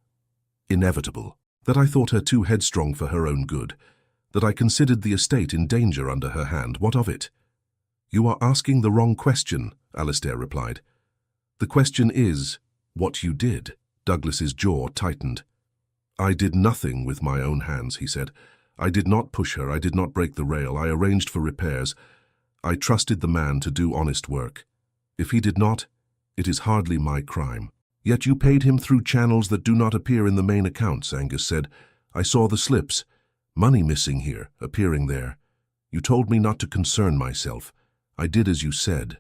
inevitable, that I thought her too headstrong for her own good, that I considered the estate in danger under her hand. What of it? You are asking the wrong question, Alistair replied. The question is, what you did. Douglas's jaw tightened. I did nothing with my own hands, he said. I did not push her, I did not break the rail, I arranged for repairs. I trusted the man to do honest work. If he did not, it is hardly my crime. Yet you paid him through channels that do not appear in the main accounts, Angus said. I saw the slips. Money missing here, appearing there. You told me not to concern myself. I did as you said.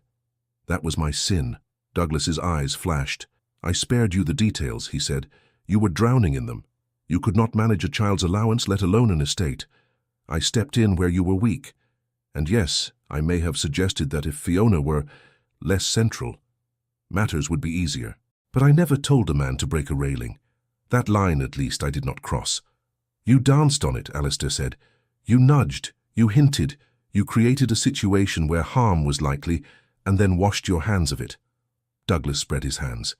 That was my sin. Douglas's eyes flashed. I spared you the details, he said. You were drowning in them. You could not manage a child's allowance, let alone an estate. I stepped in where you were weak. And yes, I may have suggested that if Fiona were less central, matters would be easier. But I never told a man to break a railing. That line, at least, I did not cross. You danced on it, Alistair said. You nudged, you hinted, you created a situation where harm was likely, and then washed your hands of it. Douglas spread his hands.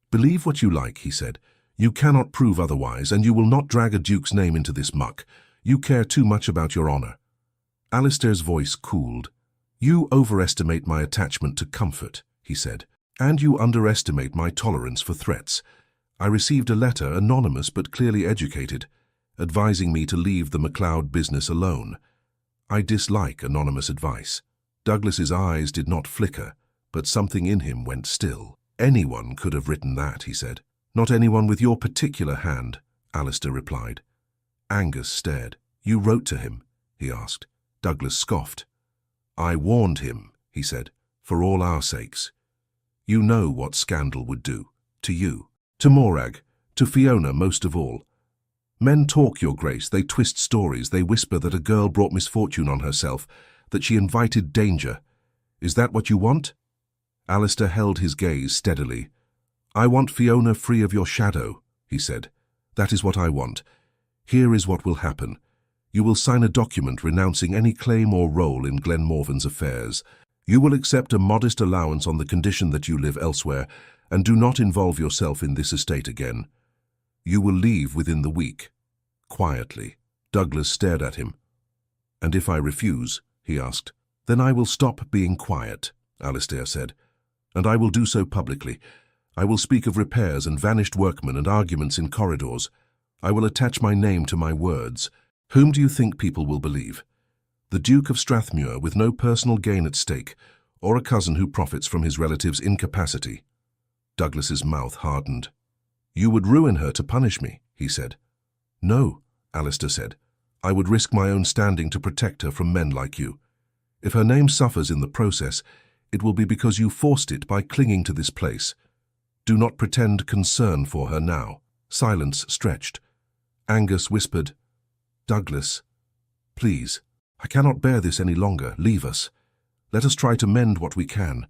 Believe what you like, he said. You cannot prove otherwise, and you will not drag a duke's name into this muck. You care too much about your honor. Alistair's voice cooled. You overestimate my attachment to comfort, he said. And you underestimate my tolerance for threats. I received a letter, anonymous but clearly educated, advising me to leave the MacLeod business alone. I dislike anonymous advice. Douglas's eyes did not flicker, but something in him went still. Anyone could have written that, he said. Not anyone with your particular hand, Alistair replied. Angus stared. You wrote to him? He asked. Douglas scoffed. I warned him, he said, for all our sakes. You know what scandal would do. To you. To Morag. To Fiona most of all. Men talk, Your Grace, they twist stories, they whisper that a girl brought misfortune on herself, that she invited danger. Is that what you want? Alistair held his gaze steadily. I want Fiona free of your shadow, he said. That is what I want. Here is what will happen. You will sign a document renouncing any claim or role in Glenmorvan's affairs. You will accept a modest allowance on the condition that you live elsewhere and do not involve yourself in this estate again. You will leave within the week. Quietly. Douglas stared at him. And if I refuse, he asked. Then I will stop being quiet, Alistair said. And I will do so publicly. I will speak of repairs and vanished workmen and arguments in corridors. I will attach my name to my words. Whom do you think people will believe? The Duke of Strathmuir with no personal gain at stake, or a cousin who profits from his relative's incapacity? Douglas's mouth hardened. You would ruin her to punish me, he said. No, Alistair said. I would risk my own standing to protect her from men like you. If her name suffers in the process, it will be because you forced it by clinging to this place. Do not pretend concern for her now. Silence stretched. Angus whispered, Douglas, please, I cannot bear this any longer. Leave us. Let us try to mend what we can.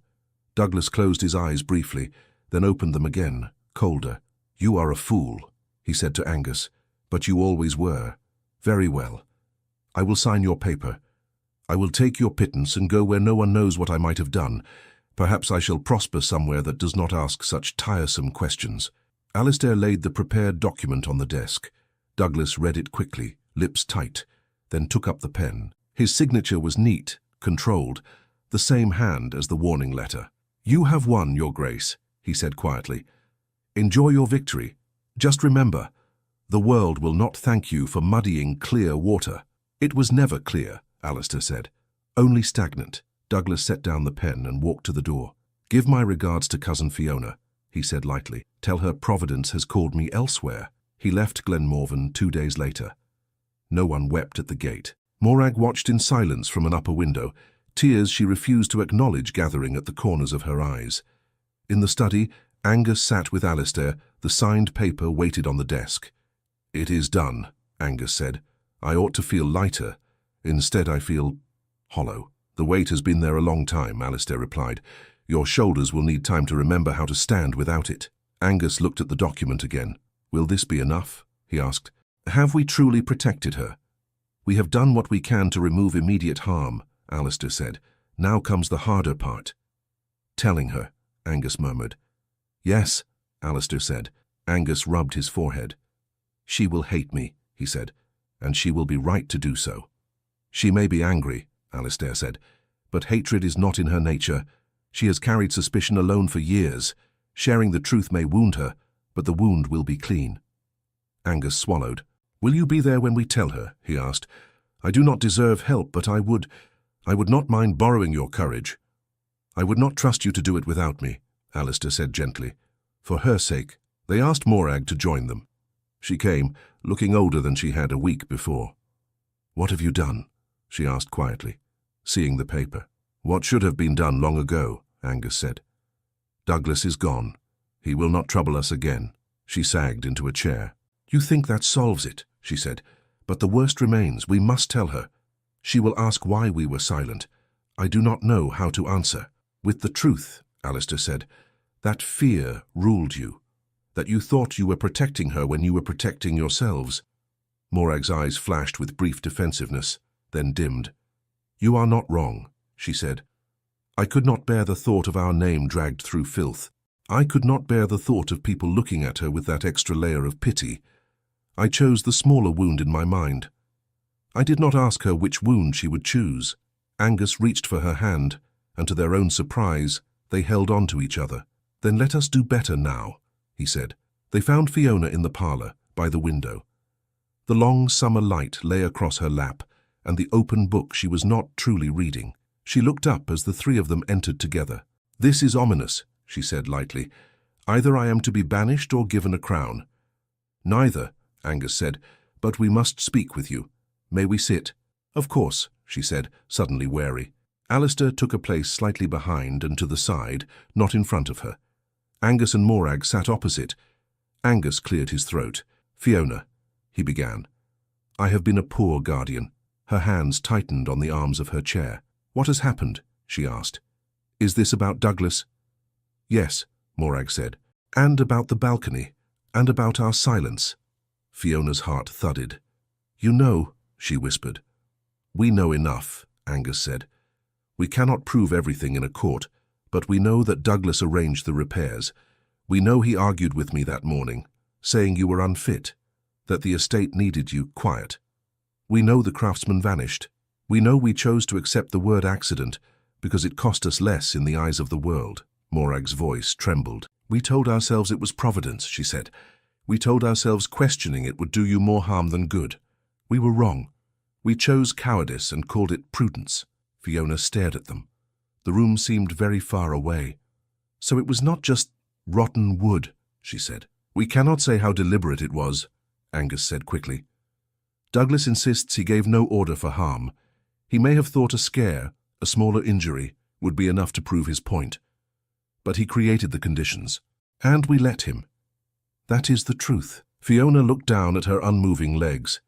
Douglas closed his eyes briefly, then opened them again, colder. You are a fool, he said to Angus, but you always were. Very well. I will sign your paper. I will take your pittance and go where no one knows what I might have done. Perhaps I shall prosper somewhere that does not ask such tiresome questions. Alistair laid the prepared document on the desk. Douglas read it quickly, lips tight, then took up the pen. His signature was neat, controlled, the same hand as the warning letter. You have won, Your Grace, he said quietly. Enjoy your victory. Just remember, the world will not thank you for muddying clear water. It was never clear, Alistair said. Only stagnant. Douglas set down the pen and walked to the door. Give my regards to Cousin Fiona, he said lightly. Tell her Providence has called me elsewhere. He left Glenmorvan 2 days later. No one wept at the gate. Morag watched in silence from an upper window, tears she refused to acknowledge gathering at the corners of her eyes. In the study, Angus sat with Alistair, the signed paper waited on the desk. It is done, Angus said. I ought to feel lighter. Instead I feel hollow. The weight has been there a long time, Alistair replied. Your shoulders will need time to remember how to stand without it. Angus looked at the document again. Will this be enough? He asked. Have we truly protected her? We have done what we can to remove immediate harm, Alistair said. Now comes the harder part. Telling her, Angus murmured. Yes, Alistair said. Angus rubbed his forehead. She will hate me, he said, and she will be right to do so. She may be angry, Alistair said, but hatred is not in her nature. She has carried suspicion alone for years. Sharing the truth may wound her, but the wound will be clean. Angus swallowed. Will you be there when we tell her? He asked. I do not deserve help, but I would not mind borrowing your courage. I would not trust you to do it without me, Alistair said gently. For her sake. They asked Morag to join them. She came, looking older than she had a week before. What have you done? She asked quietly, seeing the paper. What should have been done long ago, Angus said. Douglas is gone. He will not trouble us again. She sagged into a chair. You think that solves it, she said. But the worst remains. We must tell her. She will ask why we were silent. I do not know how to answer. With the truth, Alistair said. That fear ruled you. That you thought you were protecting her when you were protecting yourselves. Morag's eyes flashed with brief defensiveness, then dimmed. You are not wrong, she said. I could not bear the thought of our name dragged through filth. I could not bear the thought of people looking at her with that extra layer of pity. I chose the smaller wound in my mind. I did not ask her which wound she would choose. Angus reached for her hand, and to their own surprise, they held on to each other. Then let us do better now, he said. They found Fiona in the parlour, by the window. The long summer light lay across her lap, and the open book she was not truly reading. She looked up as the three of them entered together. "This is ominous," she said lightly. "Either I am to be banished or given a crown." "Neither," Angus said, "but we must speak with you. May we sit?" "Of course," she said, suddenly wary. Alistair took a place slightly behind and to the side, not in front of her. Angus and Morag sat opposite. Angus cleared his throat. "Fiona," he began, "I have been a poor guardian." Her hands tightened on the arms of her chair. "What has happened?" she asked. "Is this about Douglas?" "Yes," Morag said, "and about the balcony, and about our silence." Fiona's heart thudded. "You know," she whispered. "We know enough," Angus said. "We cannot prove everything in a court, but we know that Douglas arranged the repairs. We know he argued with me that morning, saying you were unfit, that the estate needed you quiet. We know the craftsman vanished. We know we chose to accept the word accident because it cost us less in the eyes of the world." Morag's voice trembled. "We told ourselves it was providence," she said. "We told ourselves questioning it would do you more harm than good. We were wrong. We chose cowardice and called it prudence." Fiona stared at them. The room seemed very far away. "So it was not just rotten wood," she said. "We cannot say how deliberate it was," Angus said quickly. "Douglas insists he gave no order for harm. He may have thought a scare, a smaller injury, would be enough to prove his point. But he created the conditions, and we let him. That is the truth." Fiona looked down at her unmoving legs.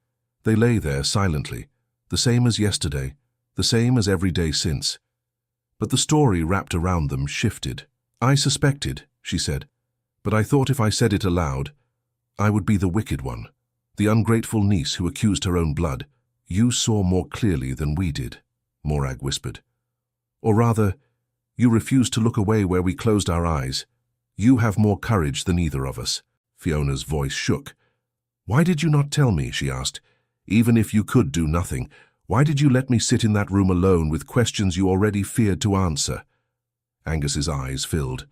They lay there silently, the same as yesterday, the same as every day since. But the story wrapped around them shifted. "I suspected," she said, "but I thought if I said it aloud, I would be the wicked one, the ungrateful niece who accused her own blood." "You saw more clearly than we did," Morag whispered. "Or rather, you refused to look away where we closed our eyes. You have more courage than either of us." Fiona's voice shook. "Why did you not tell me?" she asked. "Even if you could do nothing, why did you let me sit in that room alone with questions you already feared to answer?" Angus's eyes filled.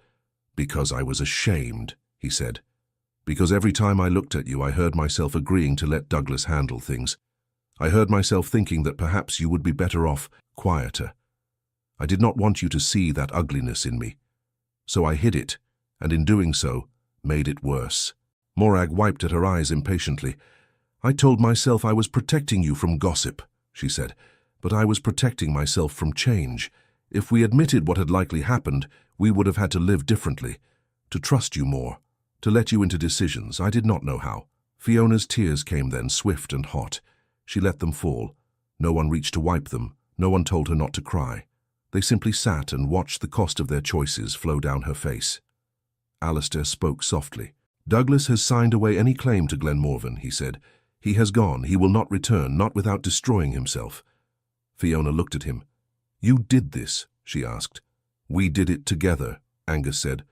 "Because I was ashamed," he said. "Because every time I looked at you, I heard myself agreeing to let Douglas handle things. I heard myself thinking that perhaps you would be better off, quieter. I did not want you to see that ugliness in me. So I hid it, and in doing so, made it worse." Morag wiped at her eyes impatiently. "I told myself I was protecting you from gossip," she said, "but I was protecting myself from change. If we admitted what had likely happened, we would have had to live differently, to trust you more, to let you into decisions. I did not know how." Fiona's tears came then, swift and hot. She let them fall. No one reached to wipe them. No one told her not to cry. They simply sat and watched the cost of their choices flow down her face. Alistair spoke softly. "Douglas has signed away any claim to Glenmorven," he said. "He has gone. He will not return, not without destroying himself." Fiona looked at him. "You did this?" she asked. "We did it together," Angus said.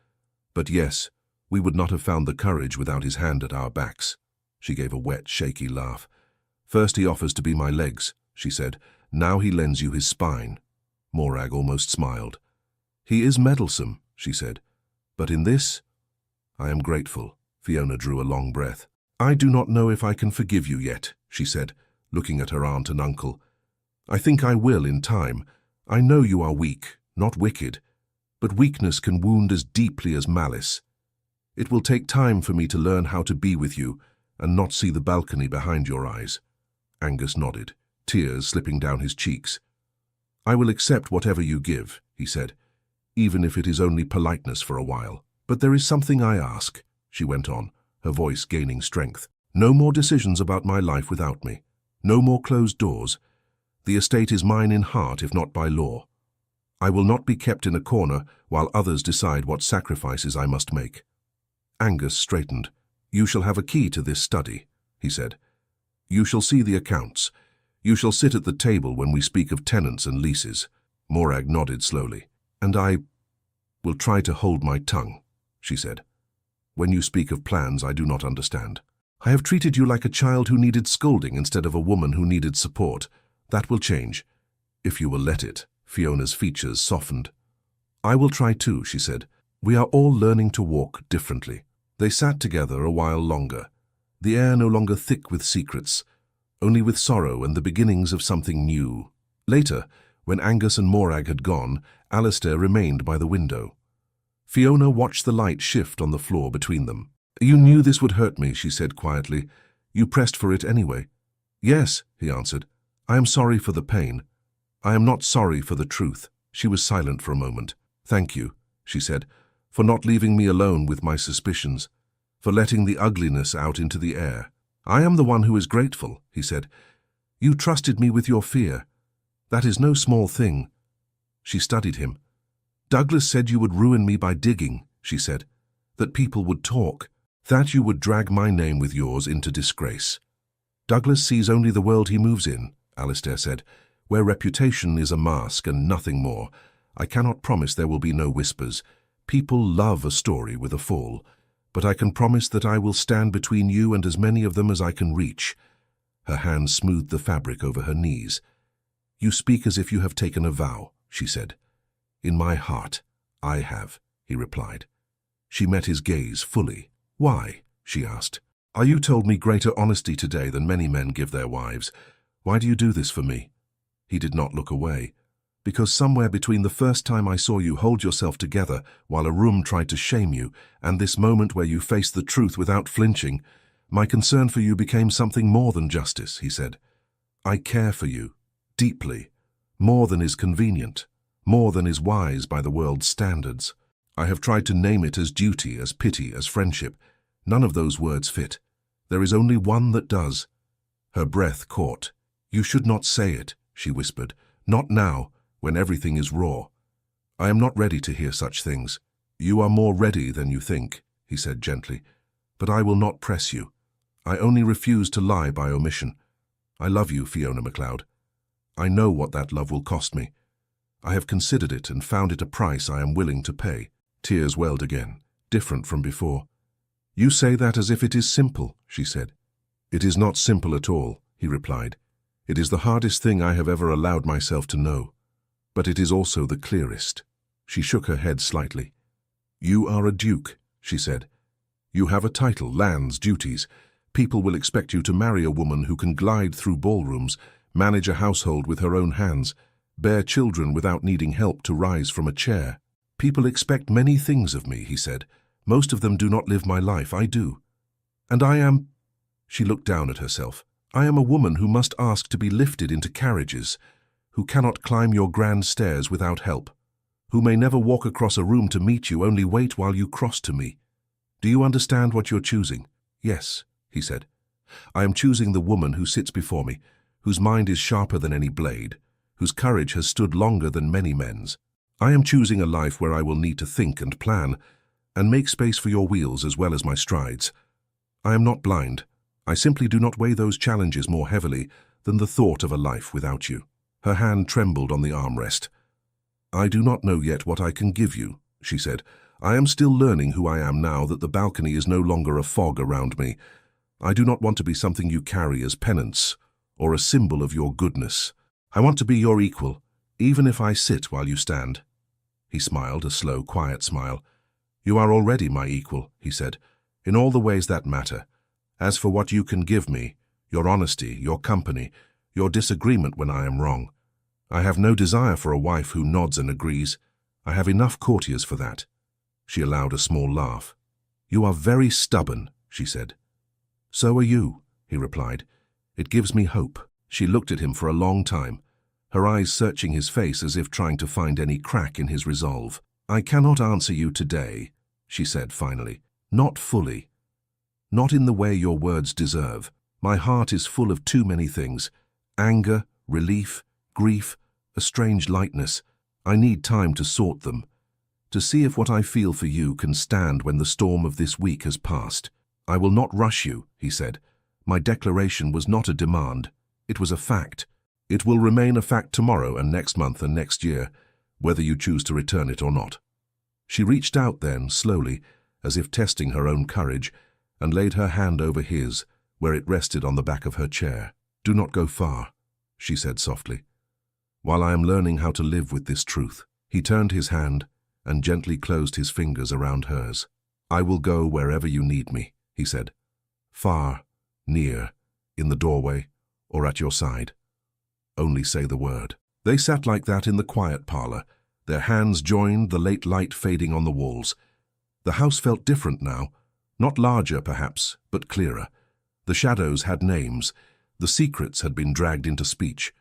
"But yes, we would not have found the courage without his hand at our backs." She gave a wet, shaky laugh. "First he offers to be my legs," she said. "Now he lends you his spine." Morag almost smiled. "He is meddlesome," she said. "But in this, I am grateful." Fiona drew a long breath. "I do not know if I can forgive you yet," she said, looking at her aunt and uncle. "I think I will in time. I know you are weak, not wicked, but weakness can wound as deeply as malice. It will take time for me to learn how to be with you and not see the balcony behind your eyes." Angus nodded, tears slipping down his cheeks. "I will accept whatever you give," he said, "even if it is only politeness for a while. But there is something I ask," she went on, her voice gaining strength. "No more decisions about my life without me. No more closed doors. The estate is mine in heart, if not by law. I will not be kept in a corner while others decide what sacrifices I must make." Angus straightened. "You shall have a key to this study," he said. "You shall see the accounts. You shall sit at the table when we speak of tenants and leases." Morag nodded slowly. "And I will try to hold my tongue," she said. "When you speak of plans I do not understand. I have treated you like a child who needed scolding instead of a woman who needed support. That will change, if you will let it." Fiona's features softened. "I will try too," she said. We are all learning to walk differently. They sat together a while longer, the air no longer thick with secrets, only with sorrow and the beginnings of something new. Later, when Angus and Morag had gone, Alistair remained by the window. Fiona watched the light shift on the floor between them. "You knew this would hurt me," she said quietly. "You pressed for it anyway." "Yes," he answered. "I am sorry for the pain. I am not sorry for the truth." She was silent for a moment. "Thank you," she said, "for not leaving me alone with my suspicions, for letting the ugliness out into the air." "I am the one who is grateful," he said. "You trusted me with your fear. That is no small thing." She studied him. "Douglas said you would ruin me by digging," she said, "that people would talk, that you would drag my name with yours into disgrace." "Douglas sees only the world he moves in," Alistair said, "where reputation is a mask and nothing more. I cannot promise there will be no whispers. People love a story with a fall, but I can promise that I will stand between you and as many of them as I can reach." Her hand smoothed the fabric over her knees. "You speak as if you have taken a vow," she said. "In my heart, I have," he replied. She met his gaze fully. "Why?" she asked. "You told me greater honesty today than many men give their wives. Why do you do this for me?" He did not look away. "Because somewhere between the first time I saw you hold yourself together while a room tried to shame you and this moment where you faced the truth without flinching, my concern for you became something more than justice," he said. "I care for you, deeply, more than is convenient, more than is wise by the world's standards. I have tried to name it as duty, as pity, as friendship. None of those words fit. There is only one that does." Her breath caught. "You should not say it," she whispered. "Not now, when everything is raw. I am not ready to hear such things." "You are more ready than you think," he said gently. "But I will not press you. I only refuse to lie by omission. I love you, Fiona MacLeod. I know what that love will cost me. I have considered it and found it a price I am willing to pay." Tears welled again, different from before. "You say that as if it is simple," she said. "It is not simple at all," he replied. "It is the hardest thing I have ever allowed myself to know. But it is also the clearest." She shook her head slightly. "You are a duke," she said. "You have a title, lands, duties. People will expect you to marry a woman who can glide through ballrooms, manage a household with her own hands, bear children without needing help to rise from a chair. People expect many things of me," he said. "Most of them do not live my life. I do. And I am—" She looked down at herself. "I am a woman who must ask to be lifted into carriages, who cannot climb your grand stairs without help, who may never walk across a room to meet you, only wait while you cross to me. Do you understand what you're choosing?" "Yes," he said. "I am choosing the woman who sits before me, whose mind is sharper than any blade, whose courage has stood longer than many men's. I am choosing a life where I will need to think and plan, and make space for your wheels as well as my strides. I am not blind. I simply do not weigh those challenges more heavily than the thought of a life without you." Her hand trembled on the armrest. "I do not know yet what I can give you," she said. "I am still learning who I am now that the balcony is no longer a fog around me. I do not want to be something you carry as penance or a symbol of your goodness. I want to be your equal, even if I sit while you stand." He smiled, a slow, quiet smile. "You are already my equal," he said, "in all the ways that matter. As for what you can give me, your honesty, your company, your disagreement when I am wrong, I have no desire for a wife who nods and agrees. I have enough courtiers for that." She allowed a small laugh. "You are very stubborn," she said. "So are you," he replied. "It gives me hope." She looked at him for a long time, her eyes searching his face as if trying to find any crack in his resolve. "I cannot answer you today," she said finally. "Not fully. Not in the way your words deserve. My heart is full of too many things. Anger, relief, grief, a strange lightness. I need time to sort them, to see if what I feel for you can stand when the storm of this week has passed. I will not rush you," he said. "My declaration was not a demand. It was a fact. It will remain a fact tomorrow and next month and next year, whether you choose to return it or not." She reached out then, slowly, as if testing her own courage, and laid her hand over his, where it rested on the back of her chair. "Do not go far," she said softly, "while I am learning how to live with this truth." He turned his hand, and gently closed his fingers around hers. "I will go wherever you need me," he said. "Far, near, in the doorway, or at your side. Only say the word." They sat like that in the quiet parlor, their hands joined, the late light fading on the walls. The house felt different now, not larger perhaps, but clearer. The shadows had names, the secrets had been dragged into speech.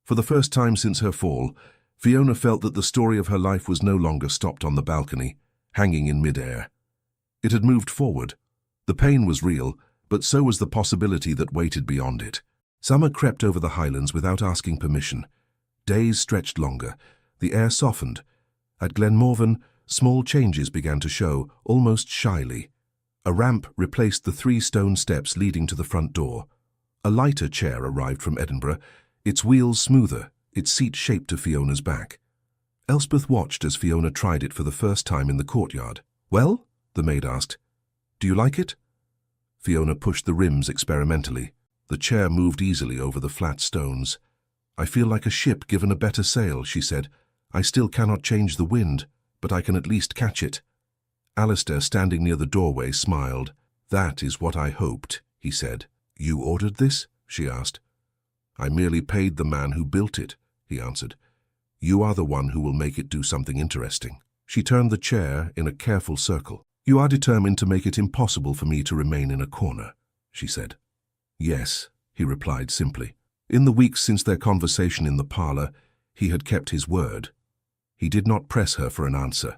For the first time since her fall, Fiona felt that the story of her life was no longer stopped on the balcony, hanging in mid-air. It had moved forward. The pain was real, but so was the possibility that waited beyond it. Summer crept over the highlands without asking permission. Days stretched longer. The air softened. At Glenmorven, small changes began to show, almost shyly. A ramp replaced the 3 stone steps leading to the front door. A lighter chair arrived from Edinburgh, its wheels smoother, its seat shaped to Fiona's back. Elspeth watched as Fiona tried it for the first time in the courtyard. "Well?" the maid asked. "Do you like it?" Fiona pushed the rims experimentally. The chair moved easily over the flat stones. "I feel like a ship given a better sail," she said. "I still cannot change the wind, but I can at least catch it." Alistair, standing near the doorway, smiled. "That is what I hoped," he said. "You ordered this?" she asked. "I merely paid the man who built it," he answered. "You are the one who will make it do something interesting." She turned the chair in a careful circle. "You are determined to make it impossible for me to remain in a corner," she said. "Yes," he replied simply. In the weeks since their conversation in the parlor, he had kept his word. He did not press her for an answer.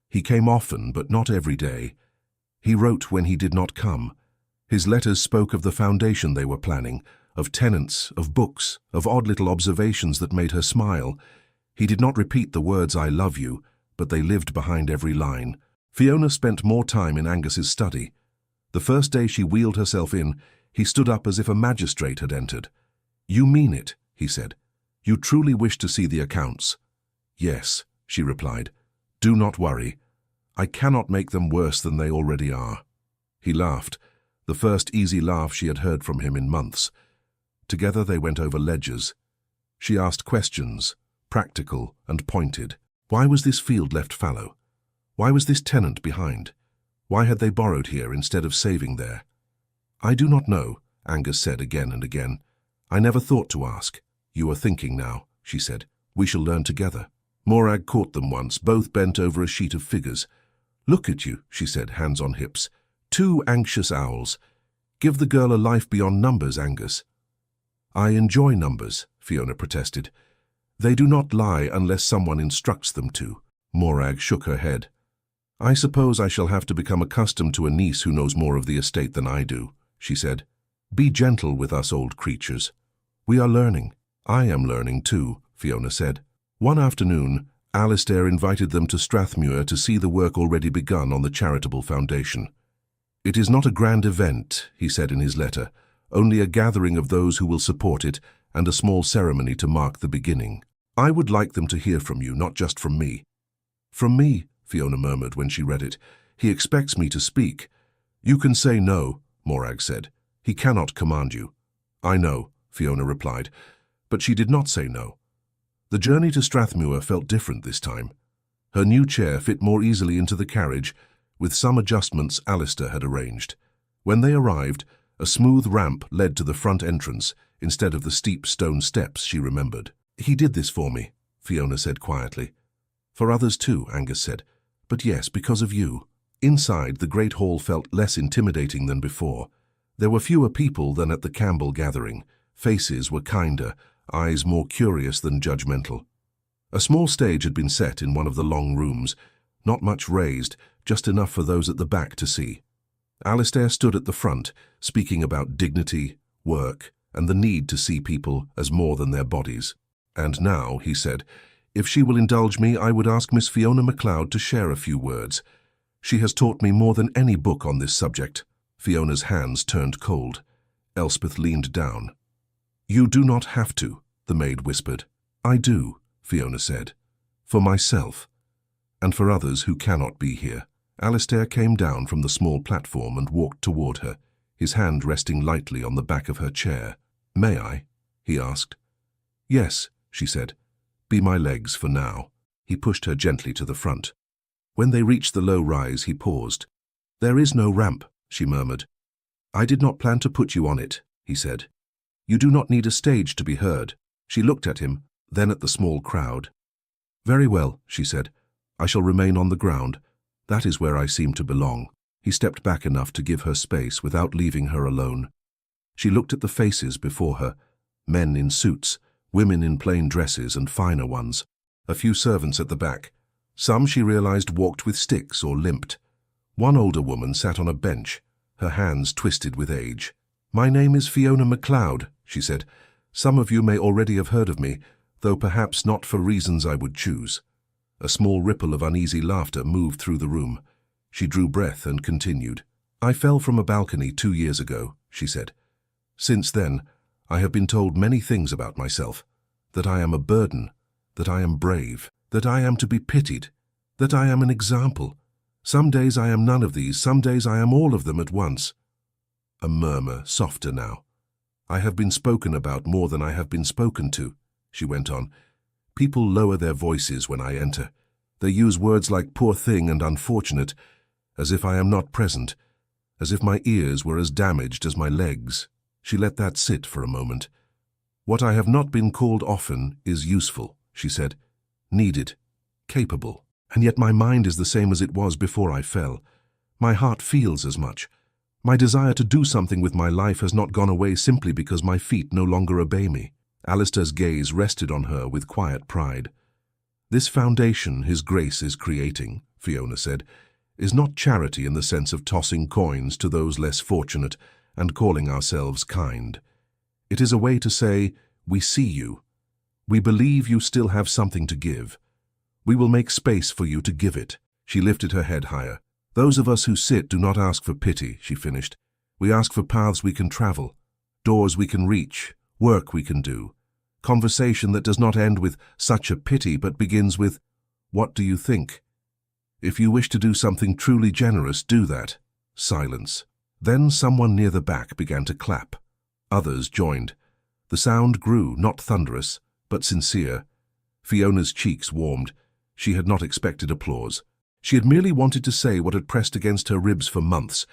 He came often, but not every day. He wrote when he did not come. His letters spoke of the foundation they were planning, of tenants, of books, of odd little observations that made her smile. He did not repeat the words "I love you," but they lived behind every line. Fiona spent more time in Angus's study. The first day she wheeled herself in, he stood up as if a magistrate had entered. "You mean it," he said. "You truly wish to see the accounts?" "Yes," she replied. "Do not worry. I cannot make them worse than they already are." He laughed, the first easy laugh she had heard from him in months. Together they went over ledgers. She asked questions, practical and pointed. Why was this field left fallow? Why was this tenant behind? Why had they borrowed here instead of saving there? "I do not know," Angus said again and again. "I never thought to ask." "You are thinking now," she said. "We shall learn together." Morag caught them once, both bent over a sheet of figures. "Look at you," she said, hands on hips. "Two anxious owls. Give the girl a life beyond numbers, Angus." "I enjoy numbers," Fiona protested. "They do not lie unless someone instructs them to." Morag shook her head. "I suppose I shall have to become accustomed to a niece who knows more of the estate than I do," she said. "Be gentle with us old creatures. We are learning." "I am learning too," Fiona said. One afternoon, Alistair invited them to Strathmuir to see the work already begun on the charitable foundation. "It is not a grand event," he said in his letter, "only a gathering of those who will support it and a small ceremony to mark the beginning. I would like them to hear from you, not just from me." "From me," Fiona murmured when she read it. "He expects me to speak." "You can say no," Morag said. "He cannot command you." "I know," Fiona replied, but she did not say no. The journey to Strathmuir felt different this time. Her new chair fit more easily into the carriage, with some adjustments Alistair had arranged. When they arrived, a smooth ramp led to the front entrance, instead of the steep stone steps she remembered. "He did this for me," Fiona said quietly. "For others too," Angus said. "But yes, because of you." Inside, the great hall felt less intimidating than before. There were fewer people than at the Campbell gathering. Faces were kinder, eyes more curious than judgmental. A small stage had been set in one of the long rooms, not much raised, just enough for those at the back to see. Alistair stood at the front, speaking about dignity, work, and the need to see people as more than their bodies. "And now," he said, "if she will indulge me, I would ask Miss Fiona MacLeod to share a few words. She has taught me more than any book on this subject." Fiona's hands turned cold. Elspeth leaned down. "You do not have to," the maid whispered. "I do," Fiona said. "For myself, and for others who cannot be here." Alistair came down from the small platform and walked toward her, his hand resting lightly on the back of her chair. "May I?" he asked. "Yes," she said. "Be my legs for now." He pushed her gently to the front. When they reached the low rise, he paused. "There is no ramp," she murmured. "I did not plan to put you on it," he said. "You do not need a stage to be heard." She looked at him, then at the small crowd. "Very well," she said. "I shall remain on the ground. That is where I seem to belong." He stepped back enough to give her space without leaving her alone. She looked at the faces before her, men in suits, women in plain dresses and finer ones, a few servants at the back. Some, she realized, walked with sticks or limped. One older woman sat on a bench, her hands twisted with age. "My name is Fiona MacLeod," she said. "Some of you may already have heard of me, though perhaps not for reasons I would choose." A small ripple of uneasy laughter moved through the room. She drew breath and continued. "I fell from a balcony 2 years ago," she said. "Since then, I have been told many things about myself, that I am a burden, that I am brave, that I am to be pitied, that I am an example. Some days I am none of these, some days I am all of them at once." A murmur, softer now. "I have been spoken about more than I have been spoken to," she went on. "People lower their voices when I enter. They use words like poor thing and unfortunate, as if I am not present, as if my ears were as damaged as my legs." She let that sit for a moment. "What I have not been called often is useful," she said. "Needed, capable. And yet my mind is the same as it was before I fell. My heart feels as much. My desire to do something with my life has not gone away simply because my feet no longer obey me." Alistair's gaze rested on her with quiet pride. "This foundation His Grace is creating," Fiona said, "is not charity in the sense of tossing coins to those less fortunate and calling ourselves kind. It is a way to say, we see you. We believe you still have something to give. We will make space for you to give it." She lifted her head higher. "Those of us who sit do not ask for pity," she finished. "We ask for paths we can travel, doors we can reach, work we can do. Conversation that does not end with such a pity but begins with, what do you think? If you wish to do something truly generous, do that." Silence. Then someone near the back began to clap. Others joined. The sound grew, not thunderous, but sincere. Fiona's cheeks warmed. She had not expected applause. She had merely wanted to say what had pressed against her ribs for months.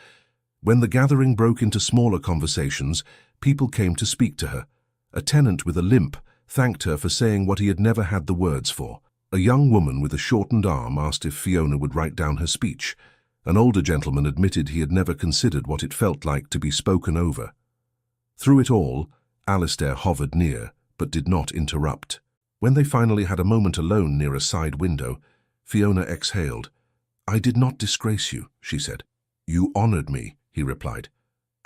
When the gathering broke into smaller conversations, people came to speak to her. A tenant with a limp thanked her for saying what he had never had the words for. A young woman with a shortened arm asked if Fiona would write down her speech. An older gentleman admitted he had never considered what it felt like to be spoken over. Through it all, Alistair hovered near, but did not interrupt. When they finally had a moment alone near a side window, Fiona exhaled. "I did not disgrace you," she said. "You honored me," he replied.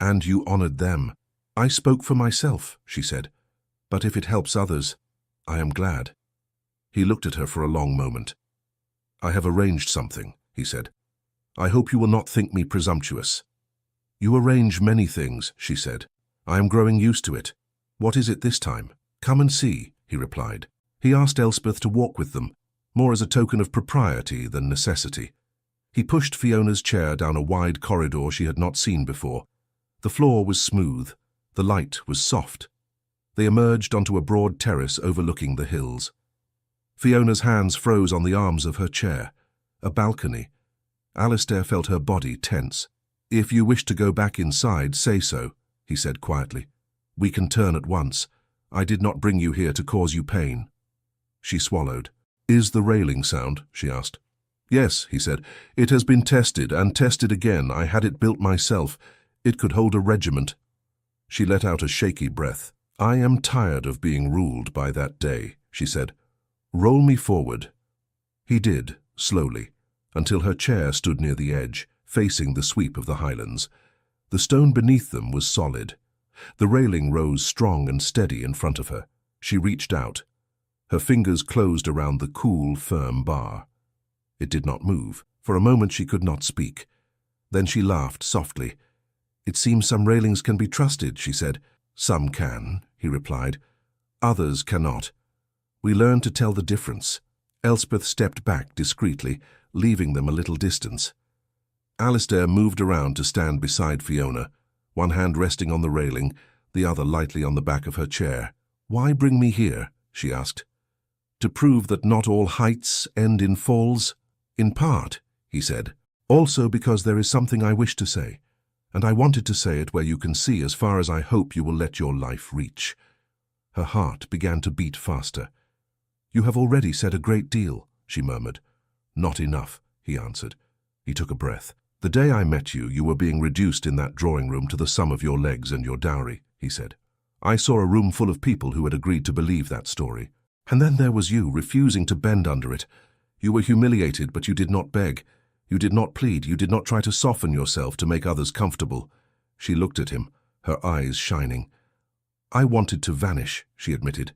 "And you honored them." "I spoke for myself," she said. "But if it helps others, I am glad." He looked at her for a long moment. "I have arranged something," he said. "I hope you will not think me presumptuous." "You arrange many things," she said. "I am growing used to it. What is it this time?" "Come and see," he replied. He asked Elspeth to walk with them, more as a token of propriety than necessity. He pushed Fiona's chair down a wide corridor she had not seen before. The floor was smooth. The light was soft. They emerged onto a broad terrace overlooking the hills. Fiona's hands froze on the arms of her chair. A balcony. Alistair felt her body tense. "If you wish to go back inside, say so," he said quietly. "We can turn at once. I did not bring you here to cause you pain." She swallowed. "Is the railing sound?" she asked. "Yes," he said. "It has been tested and tested again. I had it built myself. It could hold a regiment." She let out a shaky breath. "I am tired of being ruled by that day," she said. "Roll me forward." He did, slowly, until her chair stood near the edge, facing the sweep of the highlands. The stone beneath them was solid. The railing rose strong and steady in front of her. She reached out. Her fingers closed around the cool, firm bar. It did not move. For a moment she could not speak. Then she laughed softly. "It seems some railings can be trusted," she said. "Some can," he replied. "Others cannot. We learn to tell the difference." Elspeth stepped back discreetly, leaving them a little distance. Alistair moved around to stand beside Fiona, one hand resting on the railing, the other lightly on the back of her chair. "Why bring me here?" she asked. "To prove that not all heights end in falls?" "In part," he said. Also because there is something I wish to say, and I wanted to say it where you can see as far as I hope you will let your life reach. Her heart began to beat faster. You have already said a great deal, she murmured. Not enough, he answered. He took a breath. The day I met you, you were being reduced in that drawing room to the sum of your legs and your dowry, he said. I saw a room full of people who had agreed to believe that story. And then there was you, refusing to bend under it. You were humiliated, but you did not beg. You did not plead. You did not try to soften yourself to make others comfortable. She looked at him, her eyes shining. I wanted to vanish, she admitted.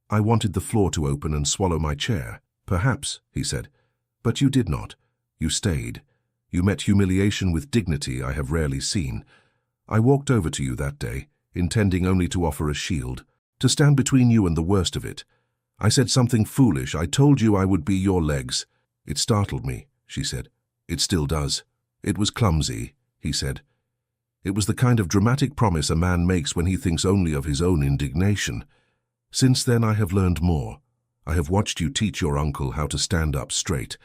I wanted the floor to open and swallow my chair. Perhaps, he said. But you did not. You stayed. You met humiliation with dignity I have rarely seen. I walked over to you that day, intending only to offer a shield, to stand between you and the worst of it. I said something foolish. I told you I would be your legs. It startled me, she said. It still does. It was clumsy, he said. It was the kind of dramatic promise a man makes when he thinks only of his own indignation. Since then I have learned more. I have watched you teach your uncle how to stand up straight.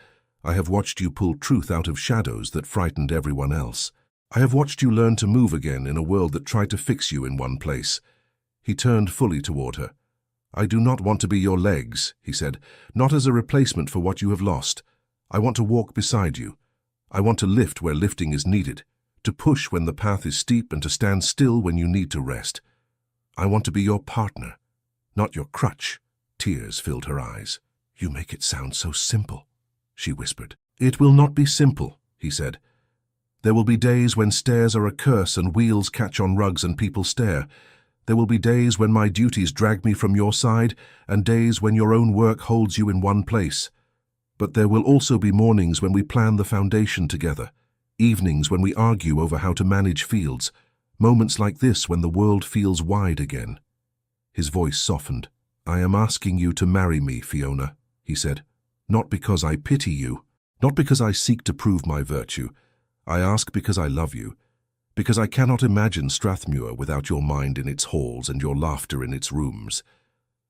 I have watched you pull truth out of shadows that frightened everyone else. I have watched you learn to move again in a world that tried to fix you in one place. He turned fully toward her. I do not want to be your legs, he said, not as a replacement for what you have lost. I want to walk beside you. I want to lift where lifting is needed, to push when the path is steep and to stand still when you need to rest. I want to be your partner, not your crutch. Tears filled her eyes. You make it sound so simple, she whispered. It will not be simple, he said. There will be days when stairs are a curse and wheels catch on rugs and people stare. There will be days when my duties drag me from your side and days when your own work holds you in one place. But there will also be mornings when we plan the foundation together, evenings when we argue over how to manage fields, moments like this when the world feels wide again. His voice softened. I am asking you to marry me, Fiona, he said. Not because I pity you, not because I seek to prove my virtue. I ask because I love you, because I cannot imagine Strathmuir without your mind in its halls and your laughter in its rooms.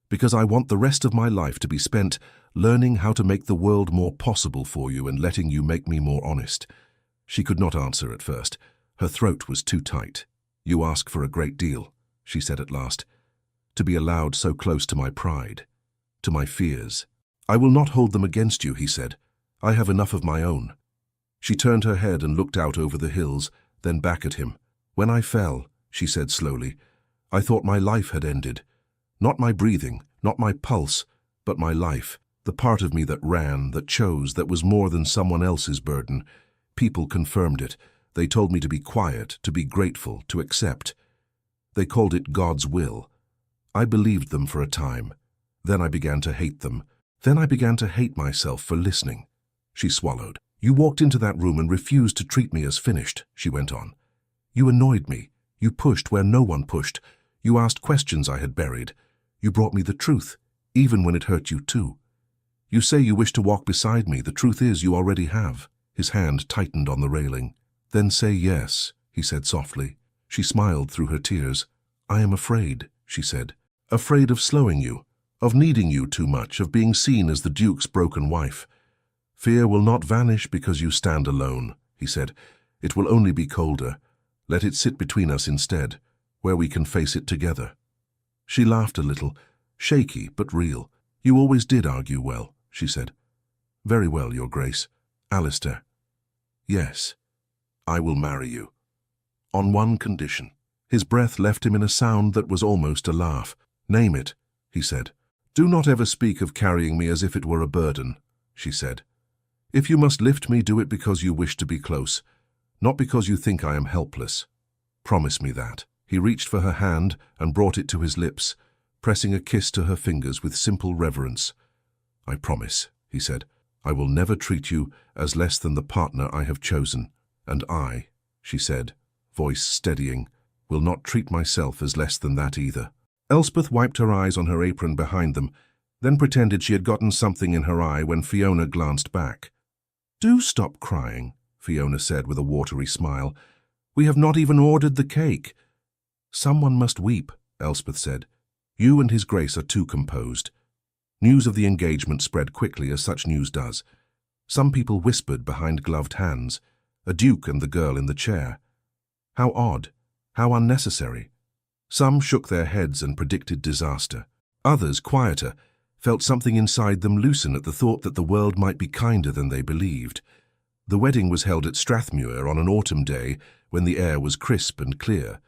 Because I want the rest of my life to be spent learning how to make the world more possible for you and letting you make me more honest. She could not answer at first. Her throat was too tight. You ask for a great deal, she said at last. To be allowed so close to my pride, to my fears. I will not hold them against you, he said. I have enough of my own. She turned her head and looked out over the hills, then back at him. When I fell, she said slowly, I thought my life had ended. Not my breathing, not my pulse, but my life, the part of me that ran, that chose, that was more than someone else's burden. People confirmed it. They told me to be quiet, to be grateful, to accept. They called it God's will. I believed them for a time. Then I began to hate them. Then I began to hate myself for listening. She swallowed. You walked into that room and refused to treat me as finished, she went on. You annoyed me. You pushed where no one pushed. You asked questions I had buried. You brought me the truth, even when it hurt you too. You say you wish to walk beside me. The truth is you already have. His hand tightened on the railing. Then say yes, he said softly. She smiled through her tears. I am afraid, she said. Afraid of slowing you, of needing you too much, of being seen as the Duke's broken wife. Fear will not vanish because you stand alone, he said. It will only be colder. Let it sit between us instead, where we can face it together. She laughed a little, shaky but real. You always did argue well, she said. Very well, Your Grace. Alistair. Yes, I will marry you. On one condition. His breath left him in a sound that was almost a laugh. Name it, he said. Do not ever speak of carrying me as if it were a burden, she said. If you must lift me, do it because you wish to be close, not because you think I am helpless. Promise me that. He reached for her hand and brought it to his lips, pressing a kiss to her fingers with simple reverence. I promise, he said. I will never treat you as less than the partner I have chosen. And I, she said, voice steadying, will not treat myself as less than that either. Elspeth wiped her eyes on her apron behind them, then pretended she had gotten something in her eye when Fiona glanced back. Do stop crying, Fiona said with a watery smile. We have not even ordered the cake. Someone must weep, Elspeth said. You and His Grace are too composed. News of the engagement spread quickly as such news does. Some people whispered behind gloved hands, a duke and the girl in the chair. How odd, how unnecessary. Some shook their heads and predicted disaster. Others, quieter, felt something inside them loosen at the thought that the world might be kinder than they believed. The wedding was held at Strathmuir on an autumn day when the air was crisp and clear.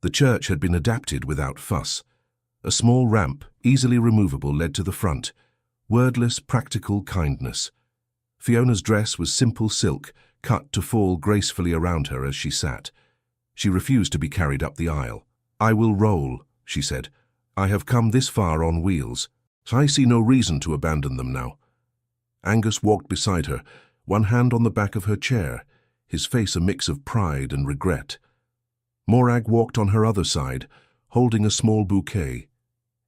The church had been adapted without fuss. A small ramp, easily removable, led to the front. Wordless, practical kindness. Fiona's dress was simple silk, cut to fall gracefully around her as she sat. She refused to be carried up the aisle. "I will roll," she said. "I have come this far on wheels. I see no reason to abandon them now." Angus walked beside her, one hand on the back of her chair, his face a mix of pride and regret. Morag walked on her other side, holding a small bouquet.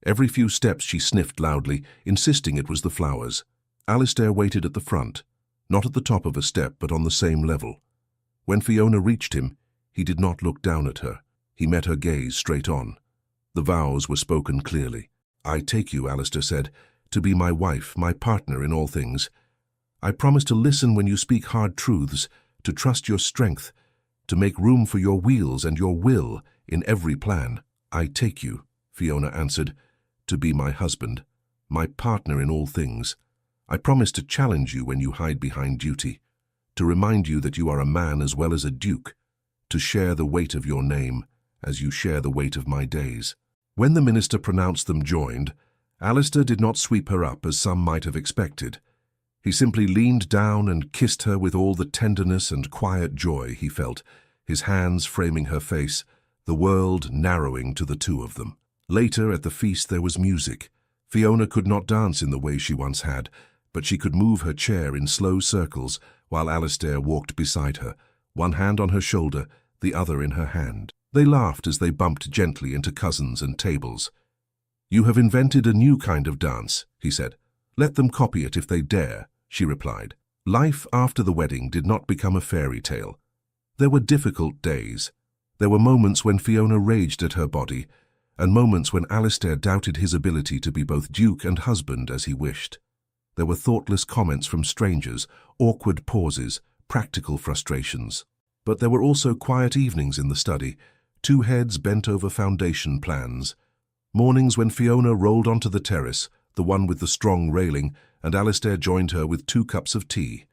Every few steps she sniffed loudly, insisting it was the flowers. Alistair waited at the front, not at the top of a step but on the same level. When Fiona reached him, he did not look down at her. He met her gaze straight on. The vows were spoken clearly. "I take you," Alistair said, "to be my wife, my partner in all things. I promise to listen when you speak hard truths, to trust your strength, to make room for your wheels and your will in every plan." "I take you," Fiona answered, "to be my husband, my partner in all things. I promise to challenge you when you hide behind duty, to remind you that you are a man as well as a duke, to share the weight of your name as you share the weight of my days." When the minister pronounced them joined, Alistair did not sweep her up as some might have expected. He simply leaned down and kissed her with all the tenderness and quiet joy he felt, his hands framing her face, the world narrowing to the two of them. Later, at the feast, there was music. Fiona could not dance in the way she once had, but she could move her chair in slow circles while Alistair walked beside her, one hand on her shoulder, the other in her hand. They laughed as they bumped gently into cousins and tables. "You have invented a new kind of dance," he said. "Let them copy it if they dare," she replied. Life after the wedding did not become a fairy tale. There were difficult days. There were moments when Fiona raged at her body, and moments when Alistair doubted his ability to be both duke and husband as he wished. There were thoughtless comments from strangers, awkward pauses, practical frustrations. But there were also quiet evenings in the study, two heads bent over foundation plans. Mornings when Fiona rolled onto the terrace, the one with the strong railing, and Alistair joined her with 2 cups of tea.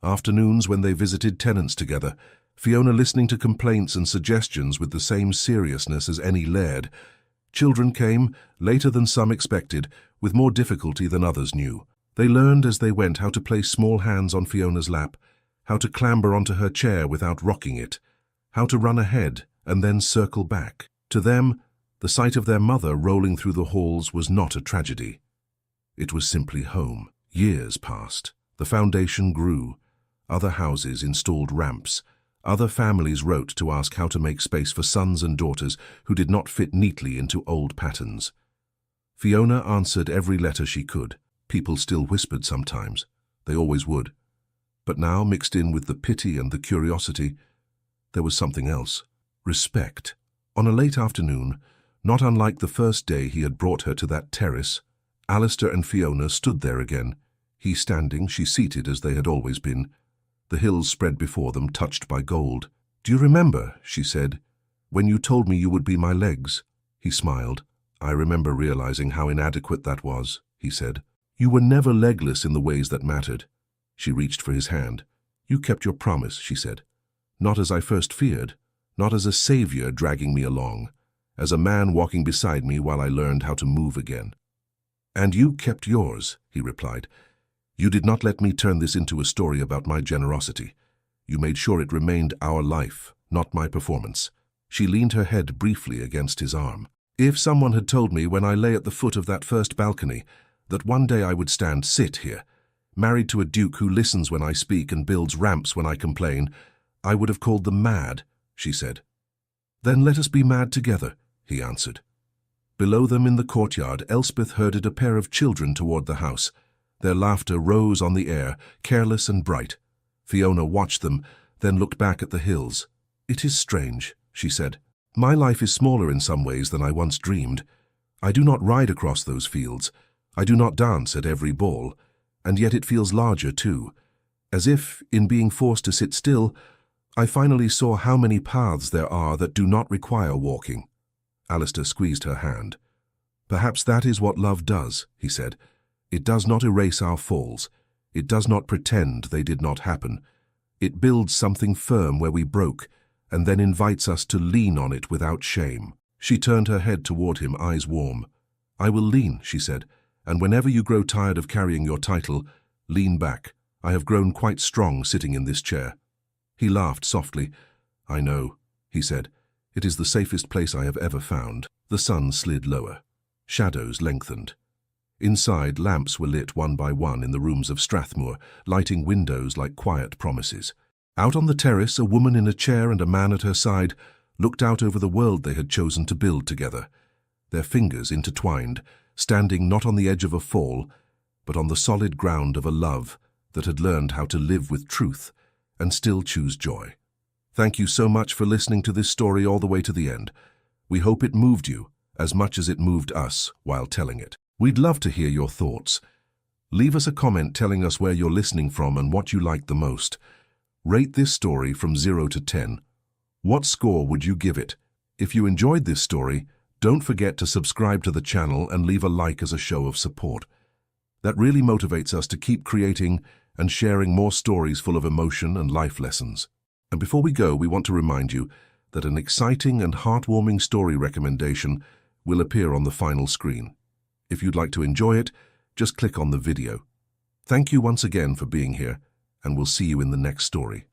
Afternoons when they visited tenants together, Fiona listening to complaints and suggestions with the same seriousness as any laird. Children came, later than some expected, with more difficulty than others knew. They learned as they went how to place small hands on Fiona's lap, how to clamber onto her chair without rocking it, how to run ahead and then circle back. To them, the sight of their mother rolling through the halls was not a tragedy. It was simply home. Years passed. The foundation grew. Other houses installed ramps. Other families wrote to ask how to make space for sons and daughters who did not fit neatly into old patterns. Fiona answered every letter she could. People still whispered sometimes. They always would. But now, mixed in with the pity and the curiosity, there was something else. Respect. On a late afternoon, not unlike the first day he had brought her to that terrace, Alistair and Fiona stood there again, he standing, she seated as they had always been. The hills spread before them, touched by gold. "Do you remember," she said, "when you told me you would be my legs?" He smiled. "I remember realizing how inadequate that was," he said. "You were never legless in the ways that mattered." She reached for his hand. "You kept your promise," she said. "Not as I first feared, not as a savior dragging me along, as a man walking beside me while I learned how to move again." "And you kept yours," he replied. "You did not let me turn this into a story about my generosity. You made sure it remained our life, not my performance." She leaned her head briefly against his arm. "If someone had told me when I lay at the foot of that first balcony that one day I would sit here, married to a duke who listens when I speak and builds ramps when I complain, I would have called them mad," she said. "Then let us be mad together," he answered. Below them in the courtyard, Elspeth herded a pair of children toward the house. Their laughter rose on the air, careless and bright. Fiona watched them, then looked back at the hills. "It is strange," she said. "My life is smaller in some ways than I once dreamed. I do not ride across those fields. I do not dance at every ball. And yet it feels larger too. As if, in being forced to sit still, I finally saw how many paths there are that do not require walking. Alistair squeezed her hand. Perhaps that is what love does, he said. It does not erase our falls. It does not pretend they did not happen. It builds something firm where we broke, and then invites us to lean on it without shame. She turned her head toward him, eyes warm. I will lean, she said, and whenever you grow tired of carrying your title, lean back. I have grown quite strong sitting in this chair. He laughed softly. I know, he said. It is the safest place I have ever found. The sun slid lower. Shadows lengthened. Inside, lamps were lit one by one in the rooms of Strathmore, lighting windows like quiet promises. Out on the terrace, a woman in a chair and a man at her side looked out over the world they had chosen to build together, their fingers intertwined, standing not on the edge of a fall, but on the solid ground of a love that had learned how to live with truth and still choose joy. Thank you so much for listening to this story all the way to the end. We hope it moved you as much as it moved us while telling it. We'd love to hear your thoughts. Leave us a comment telling us where you're listening from and what you liked the most. Rate this story from 0 to 10. What score would you give it? If you enjoyed this story, don't forget to subscribe to the channel and leave a like as a show of support. That really motivates us to keep creating and sharing more stories full of emotion and life lessons. And before we go, we want to remind you that an exciting and heartwarming story recommendation will appear on the final screen. If you'd like to enjoy it, just click on the video. Thank you once again for being here, and we'll see you in the next story.